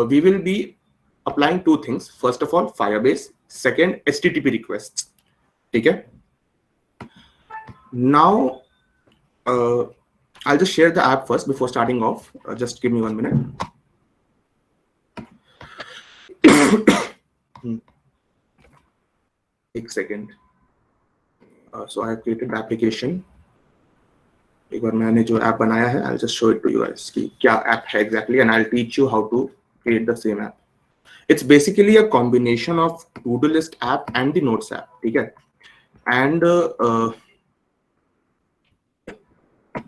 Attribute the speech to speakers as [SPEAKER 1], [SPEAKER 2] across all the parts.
[SPEAKER 1] we will be applying two things. First of all, Firebase. Second, HTTP requests. ठीक है? Now, I'll just share the app first before starting off. Just give me 1 minute. एक second. So I have created the application. एक बार मैंने जो app बनाया है, I'll just show it to you guys कि क्या ऐप है exactly, and I'll teach you how to create the same app. It's basically a combination of to-do list app and the notes app, ठीक है? And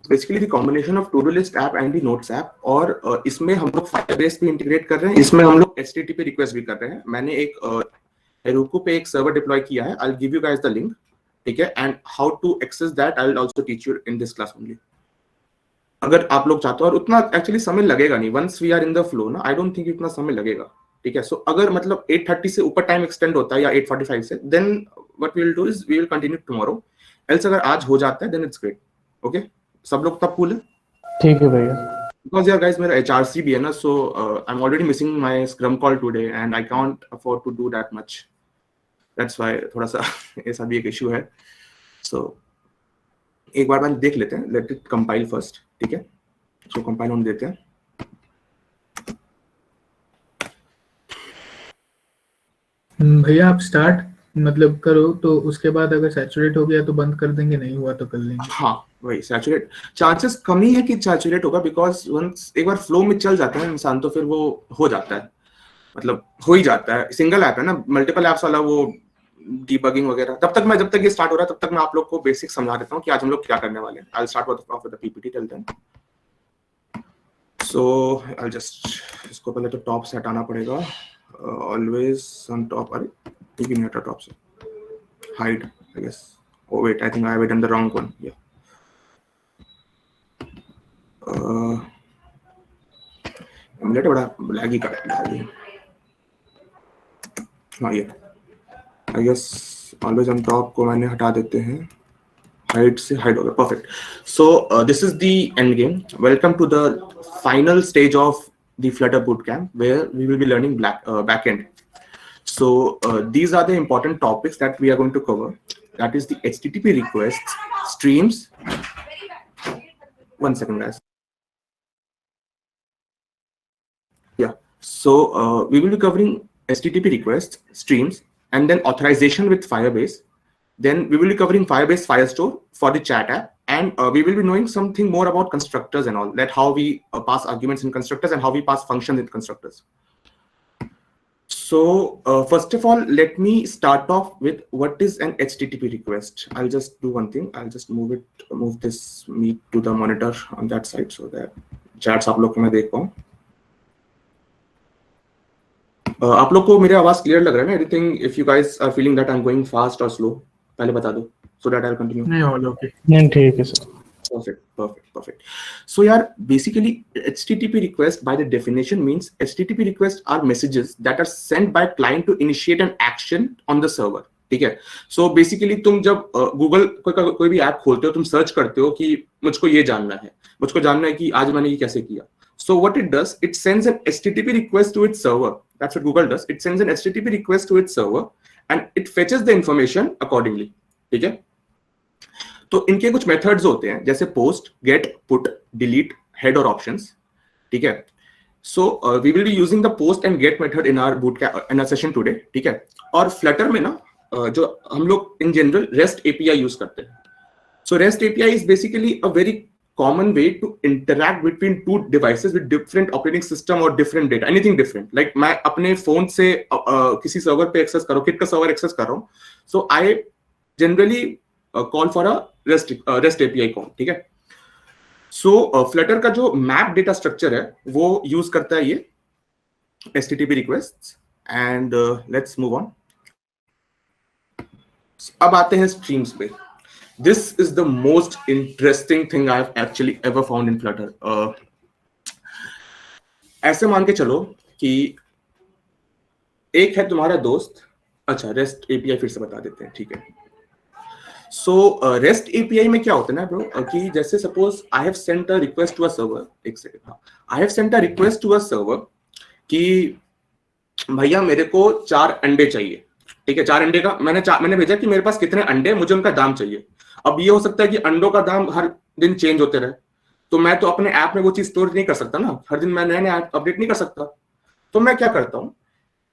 [SPEAKER 1] basically the combination of to-do list app and the notes app. और इसमें हम लोग Firebase भी integrate कर रहे हैं, इसमें हम लोग HTTP रिक्वेस्ट भी कर रहे हैं. मैंने एक Heroku पे एक सर्वर डिप्लॉय किया है. I'll give you guys the link. ठीक है, and how to access that I will also teach you in this class only. अगर आप लोग चाहते हो, और उतना एक्चुअली समय लगेगा नहीं, once we are in the flow ना, आई डोंट थिंक इतना समय लगेगा. ठीक है, सो अगर मतलब 8:30 से ऊपर टाइम एक्सटेंड होता है या 8:45 से, then what we will do is we will continue tomorrow. Else अगर आज हो जाता है देन इट्स ग्रेट. ओके, सब लोग तब कूल है? ठीक है भैया. बिकॉज यार गाइस, मेरा एचआरसी भी है ना, so I am already missing my scrum call today and I can't afford to do that much. That's why थोड़ा सा ऐसा भी एक इशू है. सो एक बार मैं देख लेते हैं, लेट इट कंपाइल फर्स्ट. ठीक है, सो कंपाइल होने देते हैं.
[SPEAKER 2] भैया आप स्टार्ट मतलब करो, तो उसके बाद अगर सैचुरेट हो गया तो बंद कर देंगे, नहीं हुआ तो कर लेंगे.
[SPEAKER 1] हाँ वही, सैचुरेट चांसेस कम ही है कि सैचुरेट होगा, बिकॉज वंस एक बार फ्लो में चल जाता है इंसान तो फिर वो हो जाता है, मतलब हो ही जाता है. सिंगल ऐप है ना, मल्टीपल ऐप्स वाला वो डीबगिंग वगैरह. जब तक ये स्टार्ट हो रहा है तब तक मैं आप लोग को बेसिक समझा देता हूँ कि आज हम लोग क्या करने वाले हैं. I'll start with the PPT till then. So I'll just इसको पहले तो टॉप से हटाना पड़ेगा. Always on top. अरे ठीक ही नहीं हटा टॉप से. Hide I guess. Oh wait, I think I have done the wrong one. Yeah. Minute बड़ा लैगी कर रहा है. हाँ ये I guess always on top को मैंने हटा देते हैं. Hide से hide हो गया. Perfect. So this is the end game. Welcome to the final stage of the Flutter Bootcamp, where we will be learning backend. So these are the important topics that we are going to cover. That is the HTTP requests, streams. 1 second, guys. Yeah. So we will be covering HTTP requests, streams, and then authorization with Firebase. Then we will be covering Firebase Firestore for the chat app, and we will be knowing something more about constructors and all that, how we pass arguments in constructors and how we pass functions in constructors. So first of all, let me start off with what is an HTTP request. I'll just do one thing. I'll just move this meet to the monitor on that side so that chats आप लोग को मैं देख पाऊँ. आप लोग को मेरी आवाज क्लियर लग रहा है ना? Anything if you guys are feeling that I am going fast और स्लो, पहले बता दो so that I will continue.
[SPEAKER 2] नहीं ऑल ओके. नहीं ठीक है सर.
[SPEAKER 1] Perfect. So यार, basically HTTP request by the definition means HTTP requests are messages that are sent by client to initiate an action on the server. ठीक है, so basically तुम जब Google कोई भी ऐप खोलते हो, तुम सर्च करते हो कि मुझको ये जानना है कि आज मैंने ये कैसे किया. So what it does, it sends an HTTP request to its server. That's what Google does. It sends an HTTP request to its server and it fetches the information accordingly. ठीक है, तो इनके कुछ मेथड्स होते हैं, जैसे post, get, put, delete, head और options. ठीक है, so we will be using the post and get method in our bootcamp in our session today. ठीक है, और फ्लटर में ना जो हम लोग in general REST API use करते हैं. So REST API is basically a very common way to interact between two devices with different operating system or different data, anything different. Like मैं अपने फोन से किसी सर्वर पे access कर रहा हूँ, किट का सर्वर एक्सेस कर रहा हूँ, so I generally call for a REST API call. ठीक है, so Flutter का जो मैप डेटा स्ट्रक्चर है वो यूज करता है ये HTTP requests. and let's move on. अब आते हैं स्ट्रीम्स पे. This is the most interesting thing I've actually ever found in Flutter. ऐसे मान के चलो कि एक है तुम्हारा दोस्त. अच्छा, REST API फिर से बता देते हैं. ठीक है, so REST API में क्या होता है ना ब्रो, कि जैसे suppose I have sent a request to a server. एक सेकंड, हाँ, I have sent a request to a server कि भैया मेरे को 4 अंडे चाहिए, ठीक है, 4 अंडे का मैंने भेजा कि मेरे पास कितने अंडे, मुझे उनका दाम चाहिए। अब ये हो सकता है कि अंडों का दाम हर दिन चेंज होते रहे, तो मैं तो अपने ऐप में वो चीज स्टोर नहीं कर सकता ना, हर दिन मैं नए नए अपडेट नहीं कर सकता। तो मैं क्या करता हूँ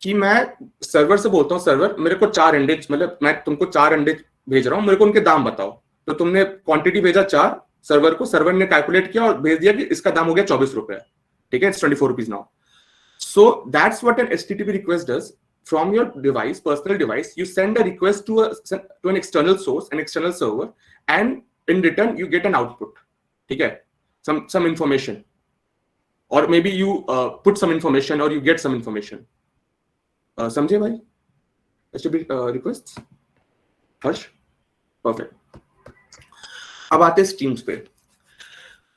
[SPEAKER 1] कि मैं सर्वर से बोलता हूँ, सर्वर मेरे को 4 अंडे, मतलब मैं तुमको 4 अंडे भेज रहा हूँ, मेरे को उनके दाम बताओ। तो तुमने क्वांटिटी भेजा 4 सर्वर को, सर्वर ने कैलकुलेट किया और भेज दिया कि इसका दाम हो गया 24 रुपए, ठीक है, it's 24 rupees now. So that's what an HTTP request does. From your device, personal device, you send a request to an external source, an external server, and in return you get an output. ठीक है, some information, or maybe you put some information or you get some information. समझे भाई? HTTP requests? हर्ष? Perfect. अब आते हैं streams पे।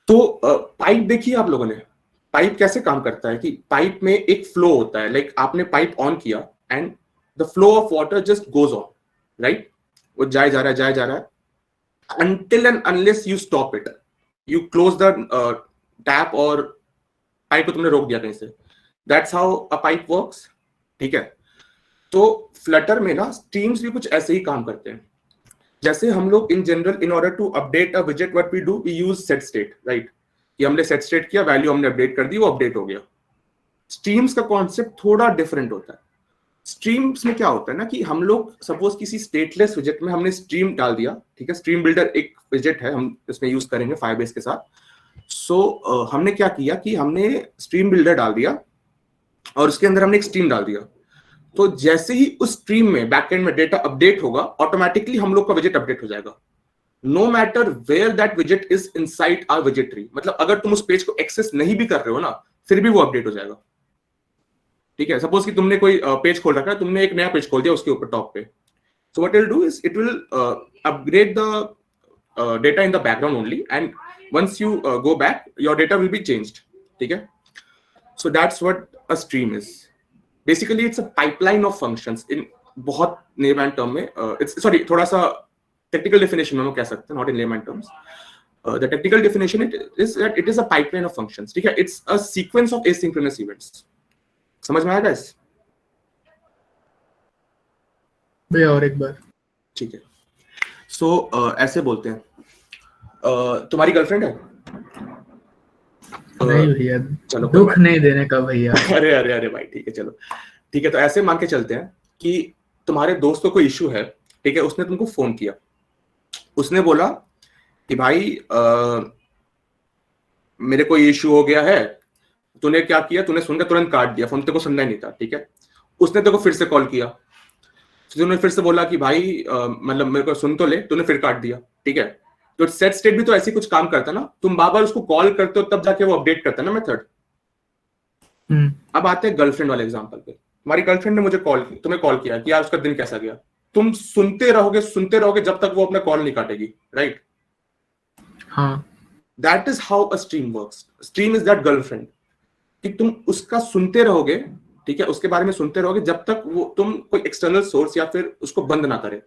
[SPEAKER 1] तो pipe देखिए आप लोगों ने, पाइप कैसे काम करता है कि पाइप में एक फ्लो होता है, लाइक आपने पाइप ऑन किया and the flow of water just goes on, right, वो जाए जा रहा है until and unless you stop it, you close the tap और पाइप को तुमने रोक दिया कहीं से। That's how a pipe works, ठीक है। तो फ्लटर में ना स्ट्रीम्स भी कुछ ऐसे ही काम करते हैं। जैसे हम लोग in general in order to update a विजेट what we do, we use set state, right, कि हमने सेट स्टेट किया, वैल्यू हमने अपडेट कर दी, वो अपडेट हो गया। स्ट्रीम्स का कॉन्सेप्ट थोड़ा डिफरेंट होता है। स्ट्रीम्स में क्या होता है ना कि हम लोग सपोज किसी स्टेटलेस विजेट में हमने स्ट्रीम डाल दिया, ठीक है, स्ट्रीम बिल्डर एक विजेट है, हम इसमें यूज करेंगे फायरबेस के साथ। सो हमने क्या किया कि हमने स्ट्रीम बिल्डर डाल दिया और उसके अंदर हमने एक स्ट्रीम डाल दिया। तो जैसे ही उस स्ट्रीम में बैकएंड में डेटा अपडेट होगा, ऑटोमेटिकली हम लोग का विजेट अपडेट हो जाएगा, no matter where that विजेट is inside our विजेट tree. मतलब अगर तुम उस पेज को एक्सेस नहीं भी कर रहे हो ना, फिर भी वो अपडेट हो जाएगा, ठीक है। सपोज कि तुमने कोई पेज खोल रखा है, तुमने एक नया पेज खोल दिया उसके ऊपर टॉप पे, so what it will do is it will upgrade the data in the background only, and once you go back your data will be changed, ठीक है। So that's what a stream is. Basically it's a pipeline of functions in बहुत layman term में, it's sorry थोड़ा सा technical definition में हम कह सकते हैं, not in layman terms. The technical definition is that it is a pipeline of functions, ठीक है, it's a sequence of asynchronous events। समझ में आया गाइस?
[SPEAKER 2] भैया और एक बार,
[SPEAKER 1] ठीक है। सो ऐसे बोलते हैं, तुम्हारी गर्लफ्रेंड है?
[SPEAKER 2] नहीं भैया,
[SPEAKER 1] चलो
[SPEAKER 2] दुख नहीं देने का भैया।
[SPEAKER 1] अरे अरे अरे भाई, ठीक है, चलो ठीक है। तो ऐसे मान के चलते हैं कि तुम्हारे दोस्त को कोई इशू है, ठीक है, उसने तुमको फोन किया, उसने बोला कि भाई मेरे को ये इशू हो गया है। तूने क्या किया, तूने सुनकर तुरंत काट दिया फोन, तेरे को सुनना ही नहीं था, ठीक है। उसने तेरे को फिर से कॉल किया, तूने फिर से बोला कि भाई मतलब मेरे को सुन तो ले, तूने फिर काट दिया, ठीक है। तो सेट स्टेट भी तो ऐसे कुछ काम करता ना, तुम बार बार उसको कॉल करते हो तब जाके वो अपडेट करता है ना मेथड। अब आते हैं गर्लफ्रेंड वाले एग्जांपल पे। तुम्हारी गर्लफ्रेंड ने मुझे तुम्हें कॉल किया कि यार उसका दिन कैसा गया। तुम सुनते रहोगे जब तक वो अपना कॉल नहीं काटेगी, राइट?
[SPEAKER 2] हाँ,
[SPEAKER 1] that is how a stream works. Stream is that girlfriend, कि तुम उसका सुनते रहोगे, ठीक है, उसके बारे में सुनते रहोगे जब तक वो तुम कोई एक्सटर्नल सोर्स या फिर उसको बंद ना करे।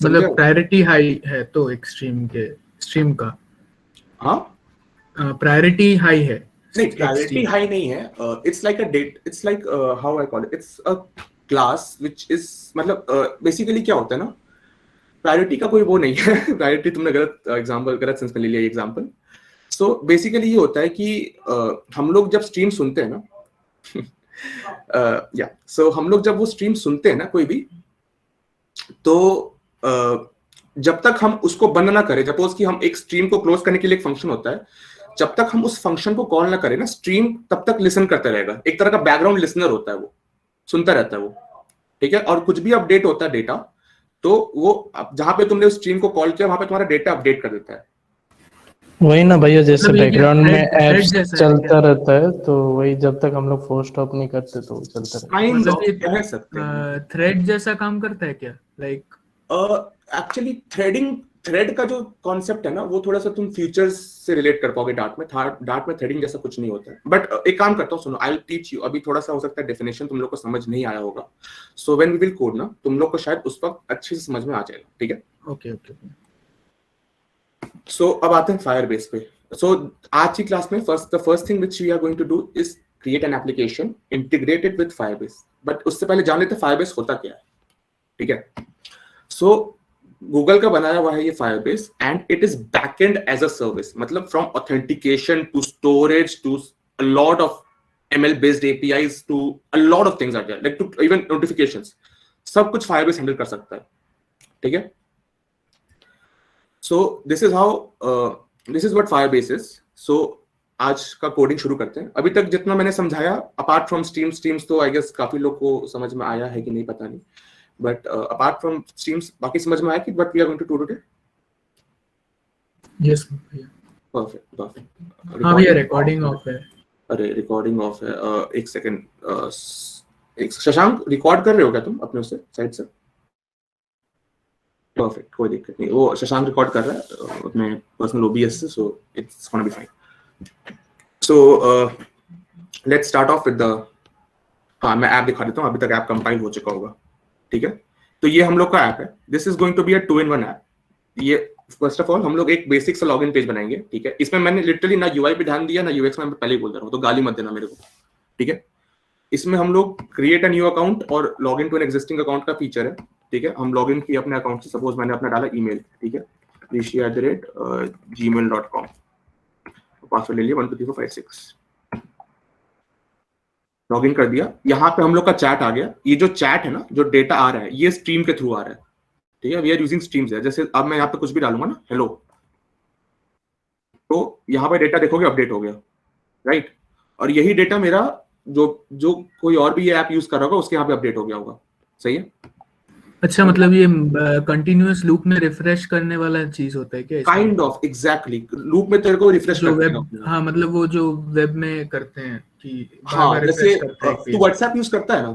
[SPEAKER 2] मतलब प्रायोरिटी हाई है तो एक स्ट्रीम का,
[SPEAKER 1] हाँ,
[SPEAKER 2] प्रायोरिटी हाई है।
[SPEAKER 1] नहीं, प्रायोरिटी हाई नहीं है। It's like a date, it's like how I call it, it's a class which is, मतलब बेसिकली क्या होता है ना, प्रायोरिटी का कोई वो नहीं है। प्रायोरिटी तुमने गलत सेंस में ले लिया एग्जांपल। सो बेसिकली ये होता है कि हम लोग जब स्ट्रीम सुनते हैं ना सो हम लोग जब वो स्ट्रीम सुनते हैं ना कोई भी, तो जब तक हम उसको बंद ना करें, सपोज कि हम एक स्ट्रीम को क्लोज करने के लिए एक फंक्शन होता है, जब तक हम उस फंक्शन को कॉल ना करें ना, स्ट्रीम तब तक लिसन करता रहेगा, एक तरह का बैकग्राउंड लिसनर होता है, वो सुनता रहता है वो, ठीक है। और कुछ भी अपडेट होता है डेटा, तो वो जहां पे तुमने उस स्ट्रीम को कॉल किया वहां पे तुम्हारा डेटा अपडेट कर देता है।
[SPEAKER 3] वही ना भैया, जैसे
[SPEAKER 2] मतलब
[SPEAKER 3] बैकग्राउंड में
[SPEAKER 2] thread
[SPEAKER 3] एप्स
[SPEAKER 2] जैसा है
[SPEAKER 3] चलता
[SPEAKER 2] क्या?
[SPEAKER 3] रहता है, तो वही जब तक हम लोग फोर्स स्टॉप नहीं करते तो वो चलता रहता है।
[SPEAKER 2] मतलब ये
[SPEAKER 1] कह सकते हैं
[SPEAKER 2] थ्रेड जैसा काम करता है क्या? लाइक
[SPEAKER 1] एक्चुअली थ्रेड का जो कॉन्सेप्ट है ना, वो थोड़ा सा तुम फ्यूचर्स से रिलेट कर पाओगे डार्ट में। डार्ट में थ्रेडिंग जैसा कुछ नहीं होता है, बट एक काम करता हूँ, सुनो, आई विल टीच यू। अभी थोड़ा सा हो सकता है डेफिनेशन तुम लोग को समझ नहीं आया होगा, so when we will code ना, तुम लोग को शायद उस वक्त अच्छे से समझ में आ जाएगा, ठीक है।
[SPEAKER 2] Okay okay.
[SPEAKER 1] सो अब आते हैं फायरबेस पे। सो आज की क्लास में the first thing which we are going to do is create an application, integrate it with Firebase. But उससे पहले जान लेते हैं Firebase होता क्या है, ठीक है? So गूगल का बनाया हुआ है ये Firebase and it is backend as a service. मतलब from authentication to storage to a lot of ML based APIs to a lot of things are there, like to even notifications. सब कुछ Firebase handle कर सकता है, ठीक है? So this is how this is what Firebase is. So आज का coding शुरू करते हैं. अभी तक जितना मैंने समझाया, अपार्ट फ्रॉम स्ट्रीम्स तो आई गेस काफी लोग को समझ में आया है कि नहीं पता नहीं, बट अपार्ट फ्रॉम स्ट्रीम्स बाकी समझ में आया कि what we are going to do today.
[SPEAKER 2] Yes भैया.
[SPEAKER 1] परफेक्ट.
[SPEAKER 2] हाँ भैया, रिकॉर्डिंग ऑफ है.
[SPEAKER 1] अरे रिकॉर्डिंग ऑफ है. एक सेकंड. एक शशांक, रिकॉर्ड कर रहे हो क्या तुम अपने उससे साइड से? परफेक्ट, कोई दिक्कत नहीं. वो शशांक रिकॉर्ड कर रहा है अपने पर्सनल OBS से, सो it's gonna be fine. So let's start of with the. हाँ, मैं ऐप दिखा देता हूँ. अभी तक ऐप कंपाइल हो चुका होगा, ठीक है? तो ये हम लोग का ऐप है. This is going to be a 2-in-1 app. ये फर्स्ट ऑफ ऑल हम लोग एक बेसिक सा लॉगिन पेज बनाएंगे, ठीक है? इसमें मैंने लिटरली ना UI पे ध्यान दिया ना UX में, मैं पहले ही बोल रहा हूँ, तो गाली मत देना मेरे को, ठीक है? इसमें हम लोग क्रिएट अ न्यू अकाउंट और log in to an existing account का फीचर है, ठीक है? हम लॉग इन किए अपने अकाउंट से. सपोज मैंने अपना डाला ईमेल, ठीक है, rishi@gmail.com. पासवर्ड ले लिया 1 2 3 4 5 6. लॉग इन कर दिया. यहाँ पे हम लोग का चैट आ गया. ये जो चैट है ना, जो डेटा आ रहा है, ये स्ट्रीम के थ्रू आ रहा है, ठीक है? वी आर यूजिंग स्ट्रीम्स है. जैसे अब मैं यहाँ पे कुछ भी डालूंगा ना, हेलो, तो यहाँ पे डेटा देखोगे अपडेट हो गया, राइट? और यही डेटा मेरा जो कोई और भी ये ऐप यूज कर रहा होगा उसके यहाँ पे अपडेट हो गया होगा. सही है?
[SPEAKER 2] अच्छा, मतलब ये कंटिन्यूअस लूप में रिफ्रेश करने वाला चीज होता है क्या इसमें?
[SPEAKER 1] Kind of exactly. लूप में तेरे को रिफ्रेश
[SPEAKER 2] जो
[SPEAKER 1] करते
[SPEAKER 2] वेब, हाँ मतलब वो जो वेब में करते हैं कि बार
[SPEAKER 1] हाँ,
[SPEAKER 2] बार
[SPEAKER 1] जैसे
[SPEAKER 2] रिफ्रेश करता है
[SPEAKER 1] तू WhatsApp यूज करता है ना,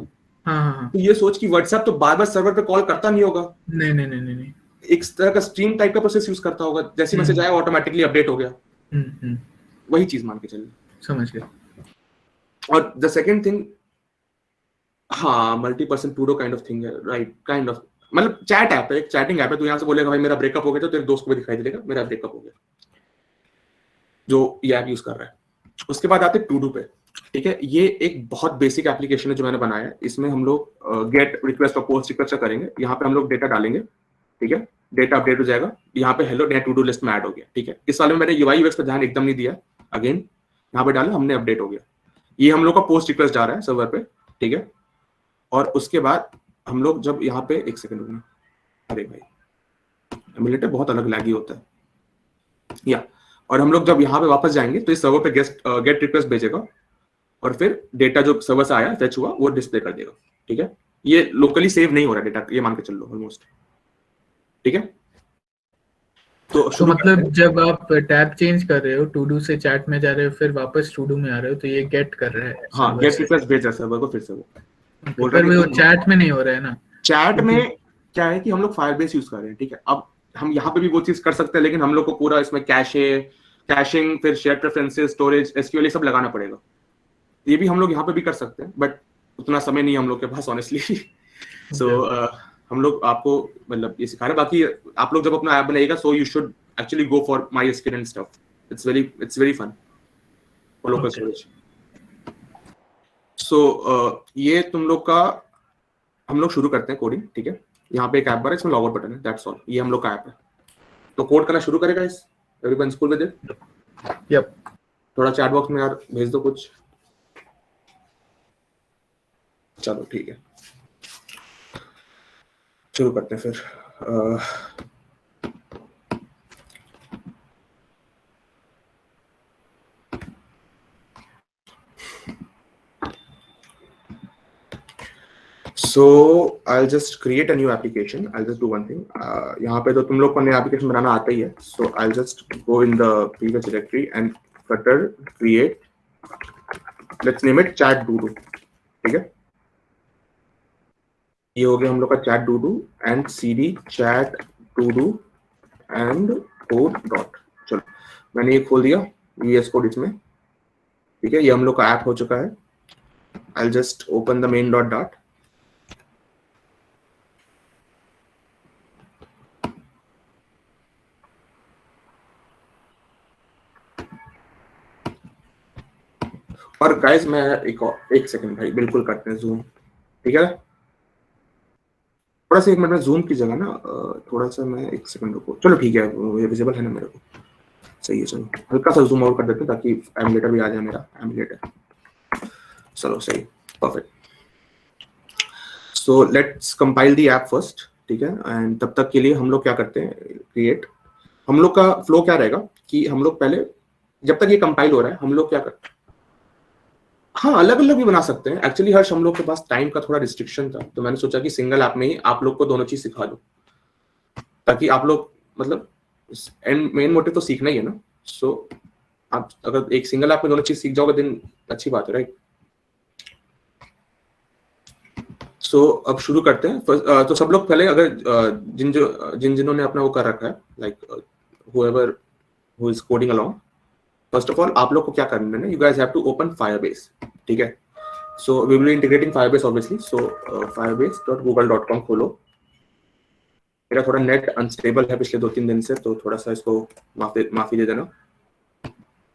[SPEAKER 2] हाँ हाँ हाँ.
[SPEAKER 1] तो ये सोच कि WhatsApp तो बार बार सर्वर पे कॉल करता नहीं होगा.
[SPEAKER 2] नहीं नहीं नहीं नहीं नहीं.
[SPEAKER 1] एक तरह का स्ट्रीम टाइप का प्रोसेस यूज करता होगा. जैसे मैसेज आया ऑटोमेटिकली अपडेट हो गया. वही चीज मान के चलिए.
[SPEAKER 2] समझ गया.
[SPEAKER 1] और द सेकंड थिंग, हाँ, multi person to do kind of thing है, राइट? काइंड ऑफ मतलब चैट ऐप है, एक चैटिंग ऐप है. तू यहाँ से बोलेगा भाई मेरा ब्रेकअप हो गया, तो तेरे दोस्त को भी दिखाई देगा मेरा ब्रेकअप हो गया, जो ये ऐप यूज कर रहा है. उसके बाद आते टू डू पे, ठीक है? ये एक बहुत बेसिक एप्लीकेशन है जो मैंने बनाया है. इसमें हम लोग गेट रिक्वेस्ट और पोस्ट रिक्वेस्ट करेंगे. यहाँ पे हम लोग डेटा डालेंगे, ठीक है? डेटा अपडेट हो जाएगा. यहाँ पे हेलो नया टू डू लिस्ट में ऐड हो गया, ठीक है? इस वाले में मैंने UI UX पे ध्यान एकदम नहीं दिया. अगेन यहाँ पे डाला, हमने अपडेट हो गया. ये हम लोग का पोस्ट रिक्वेस्ट जा रहा है सर्वर पे, ठीक है? और उसके बाद हम लोग जब यहाँ पे एक सेकंड में, अरे भाई एमुलेटर बहुत अलग लैगी होता है या. और हम लोग जब यहाँ पे वापस जाएंगे तो इस सर्वर पे गेट रिक्वेस्ट भेजेगा और फिर डेटा जो सर्वर से आया फेच हुआ वो डिस्प्ले कर देगा, ठीक है? ये लोकली सेव नहीं हो रहा डेटा, ये मान के चल लो ऑलमोस्ट, ठीक है? तो
[SPEAKER 2] मतलब जब आप टैब चेंज कर रहे हो, टू डू से चैट में जा रहे हो, फिर वापस टू डू में आ रहे हो, तो ये गेट कर रहा है.
[SPEAKER 1] हाँ, गेट रिक्वेस्ट भेज रहा है सर्वर को फिर से. वो बोल
[SPEAKER 2] पर
[SPEAKER 1] रहा है
[SPEAKER 2] वो
[SPEAKER 1] कि
[SPEAKER 2] चैट में नहीं हो रहा है ना.
[SPEAKER 1] चैट में क्या है कि हम लोग फायरबेस यूज कर रहे हैं, ठीक है? अब हम यहाँ पे भी वो चीज कर सकते हैं, लेकिन हम लोग को पूरा इसमें कैशिंग, फिर शेयर प्रेफरेंसेस, स्टोरेज, SQL ये सब लगाना पड़ेगा. ये भी हम लोग यहाँ पे भी कर सकते हैं, बट उतना समय नहीं है हम लोग के पास ऑनेस्टली. सो हम लोग आपको मतलब ये सिखा रहे हैं. बाकी आप लोग जब अपना ऐप बनाइएगा, so you should actually go for MySQL and stuff. It's very fun for local storage. So ये तुम लोग का, हम लोग शुरू करते हैं कोडिंग, ठीक है? यहाँ पे एक ऐप बार है, इसमें लॉग आउट बटन है, दैट्स ऑल. ये हम लोग का ऐप है. तो कोड करना शुरू करेगा इस everyone school with it.
[SPEAKER 2] Yup.
[SPEAKER 1] थोड़ा चैट बॉक्स में यार भेज दो कुछ. चलो ठीक है, शुरू करते हैं फिर. So I'll just create a new application. I'll just do one thing. यहाँ पे तो तुम लोग को नया application बनाना आता ही है. So I'll just go in the previous directory and flutter create. Let's name it chat doodoo. ठीक है? ये हो गया हम लोग का chat doodoo and cd chat doodoo and code dot. चलो मैंने ये खोल दिया VS Code इसमें, ठीक है? ये हम लोग का ऐप हो चुका है. I'll just open the main dot. और गाइस मैं एक सेकंड भाई, बिल्कुल करते हैं जूम, ठीक है। थोड़ा सा 1 मिनट में जूम की जगह ना थोड़ा सा मैं 1 सेकंड रुको, चलो ठीक है, ये विजिबल है ना मेरे को, सही है। चलो हल्का सा जूम आउट कर देते हैं ताकि एमुलेटर भी आ जाए मेरा, एमुलेटर, चलो सही, perfect. So let's compile the app first, ठीक है। एंड तब तक के लिए हम लोग क्या करते हैं, क्रिएट, हम लोग का फ्लो क्या रहेगा कि हम लोग पहले जब तक ये कंपाइल हो रहा है हम लोग क्या करते हैं, हाँ अलग अलग भी बना सकते हैं एक्चुअली। हर्ष हम लोग के पास टाइम का थोड़ा रिस्ट्रिक्शन था, तो मैंने सोचा कि सिंगल ऐप में ही आप लोग को दोनों चीज सिखा दूं, ताकि आप लोग मतलब एंड मेन मोटिव तो सीखना ही है ना। सो आप अगर एक सिंगल ऐप में दोनों चीज सीख जाओगे दिन अच्छी बात है, राइट। सो अब शुरू करते हैं। तो सब लोग पहले अगर जिन्होंने अपना वो कर रखा है, like whoever who is coding along, first of all आप लोग को क्या करना है ना, you guys have to open Firebase, ठीक है। So we will be integrating Firebase obviously. So firebase.google.com खोलो। मेरा थोड़ा नेट अनस्टेबल है पिछले 2-3 दिन से, तो थोड़ा सा इसको माफी दे देना।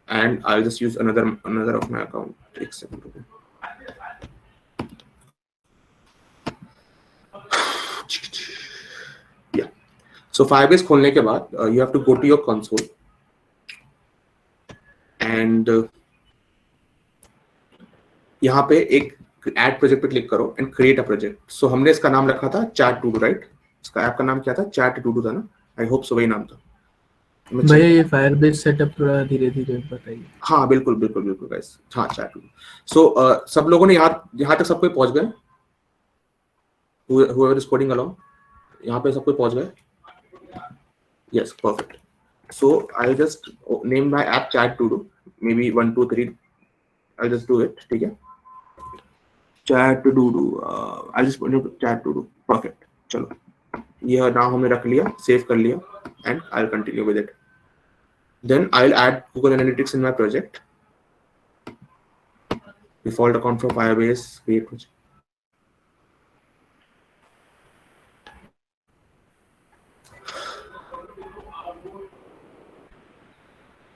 [SPEAKER 1] And I will just use another of my account, एक सेकंड रुको। या सो फायरबेस खोलने के बाद you have to go to your console and यहाँ पे एक ऐड प्रोजेक्ट पे क्लिक करो and create a project. So हमने इसका नाम रखा था चैट टू डू, राइट। इसका ऐप का नाम क्या था, चैट टू डू था ना, आई होप सो वही नाम था।
[SPEAKER 2] भैया ये फायरबेस सेटअप थोड़ा धीरे धीरे बताइए।
[SPEAKER 1] हाँ बिल्कुल बिल्कुल बिल्कुल गाइस, हाँ चैट टू डू। सो सब लोगों ने यहाँ तक सब कोई पहुंच गए, whoever is coding along, यहाँ पे सब कोई पहुंच गए, yes perfect. So I'll just name my app chat to do, maybe 1 2 3 I'll just do it, ठीक है। chat to do I'll just put chat to do, perfect। चलो ये नाम हमने रख लिया, सेव कर लिया and I'll continue with it। then I'll add Google Analytics in my project, default account for Firebase, create project।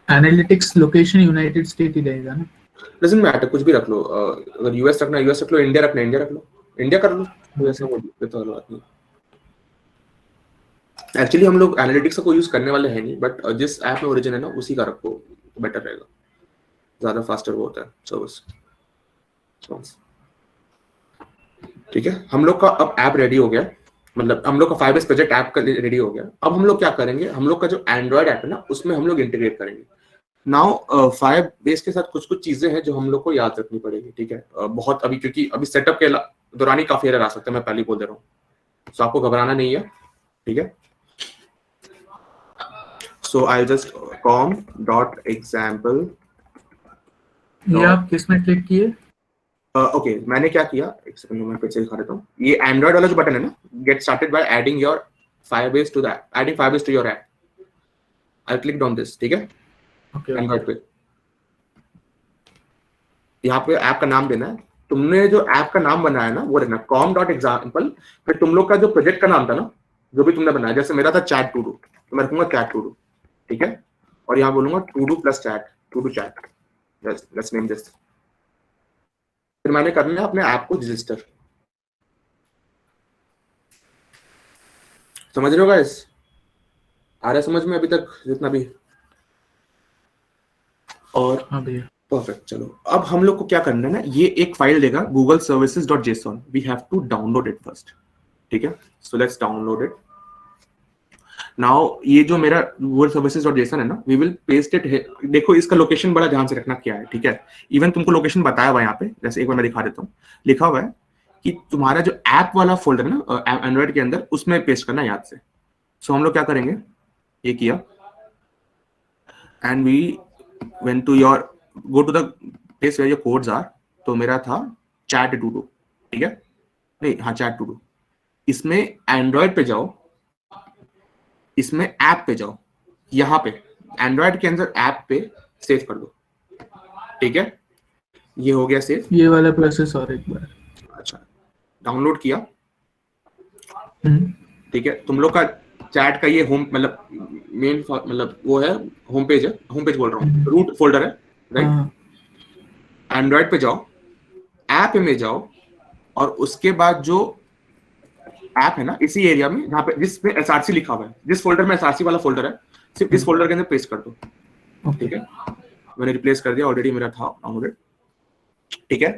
[SPEAKER 2] Analytics location United State ही रहेगा ना?
[SPEAKER 1] डजंट मैटर, कुछ भी रख लो। अगर यूएस रखना यूएस रख लो, इंडिया रखना इंडिया रख लो, इंडिया कर लो, ऐसा कोई तो बात नहीं। एक्चुअली हम लोग एनालिटिक्स का कोई यूज करने वाले हैं नहीं, बट जिस ऐप में ओरिजिन है ना उसी का रखो, बेटर रहेगा, ज्यादा फास्टर वो होता है सर्विस। ठीक है, हम लोग का अब ऐप रेडी हो गया, मतलब हम लोग का फायरबेस प्रोजेक्ट ऐप का रेडी हो गया। अब हम लोग क्या करेंगे, हम लोग का जो एंड्रॉइड ऐप है ना उसमें हम लोग इंटीग्रेट करेंगे। नाउ फायरबेस के साथ कुछ कुछ चीजें हैं जो हम लोग को याद रखनी पड़ेगी, ठीक है। बहुत अभी क्योंकि अभी सेटअप के दौरान ही काफी एरर आ सकता है, मैं पहले ही बोल दे रहा हूँ, तो आपको घबराना नहीं है, ठीक है। So I just com.example।
[SPEAKER 2] ये आप किस में क्लिक किए?
[SPEAKER 1] ओके मैंने क्या किया, एक सेकंड मैं फिर से दिखा देता हूँ। ये एंड्रॉइड वाला जो बटन है ना, get started by adding your Firebase to that, adding Firebase to your app, I click on this, ठीक है। एंड्रॉइड पे यहाँ पे ऐप का नाम देना है, तुमने जो ऐप का नाम बनाया ना वो रहना com.example। फिर तुम लोग का जो प्रोजेक्ट का नाम था ना, जो भी तुमने बनाया, जैसे मेरा था चैट टू डू, तो मैं रखूंगा चैट टू डू, ठीक है। और यहाँ बोलूंगा to do plus chat, to do chat, let's name this. फिर मैंने करना है अपने ऐप को रजिस्टर, समझ रहे हो गाइस, आ रहा है समझ में अभी तक जितना भी? और
[SPEAKER 2] हाँ भैया
[SPEAKER 1] परफेक्ट। चलो अब हम लोग को क्या करना है ना, ये एक फाइल देगा Google services.json, we have to download it first, ठीक है। So let's download it now. ये जो मेरा गूगल services.json है ना, वी विल पेस्ट इट। देखो इसका लोकेशन बड़ा ध्यान से रखना क्या है, ठीक है। इवन तुमको लोकेशन बताया हुआ है यहाँ पे, जैसे एक बार मैं दिखा देता हूँ, लिखा हुआ है कि तुम्हारा जो ऐप वाला फोल्डर है ना एंड्रॉइड के अंदर, उसमें पेस्ट करना याद से। सो हम लोग क्या करेंगे, ये किया and we went to your go to the place where your codes are। तो मेरा था chat to do, ठीक है, नहीं हाँ chat to do। इसमें एंड्रॉइड पे जाओ, इसमें ऐप पे जाओ, यहाँ पे एंड्रॉइड के अंदर ऐप पे सेव कर दो, ठीक है। ये हो गया सेव।
[SPEAKER 2] ये वाला प्रोसेस और एक बार।
[SPEAKER 1] अच्छा डाउनलोड किया, ठीक है। तुम लोग का चैट का ये होम मतलब मेन मतलब वो है होम पेज है, होम पेज बोल रहा हूँ, रूट फोल्डर है, राइट। एंड्रॉइड पे जाओ, ऐप में जाओ, और उसके बाद जो ऐप है ना इसी एरिया में जहाँ पे जिसमें एसआरसी लिखा हुआ है, जिस फोल्डर में एसआरसी वाला फोल्डर है, सिर्फ इस फोल्डर के अंदर पेस्ट कर दो। ठीक है, मैंने रिप्लेस कर दिया, ऑलरेडी मेरा था डाउनलोडेड। ठीक है,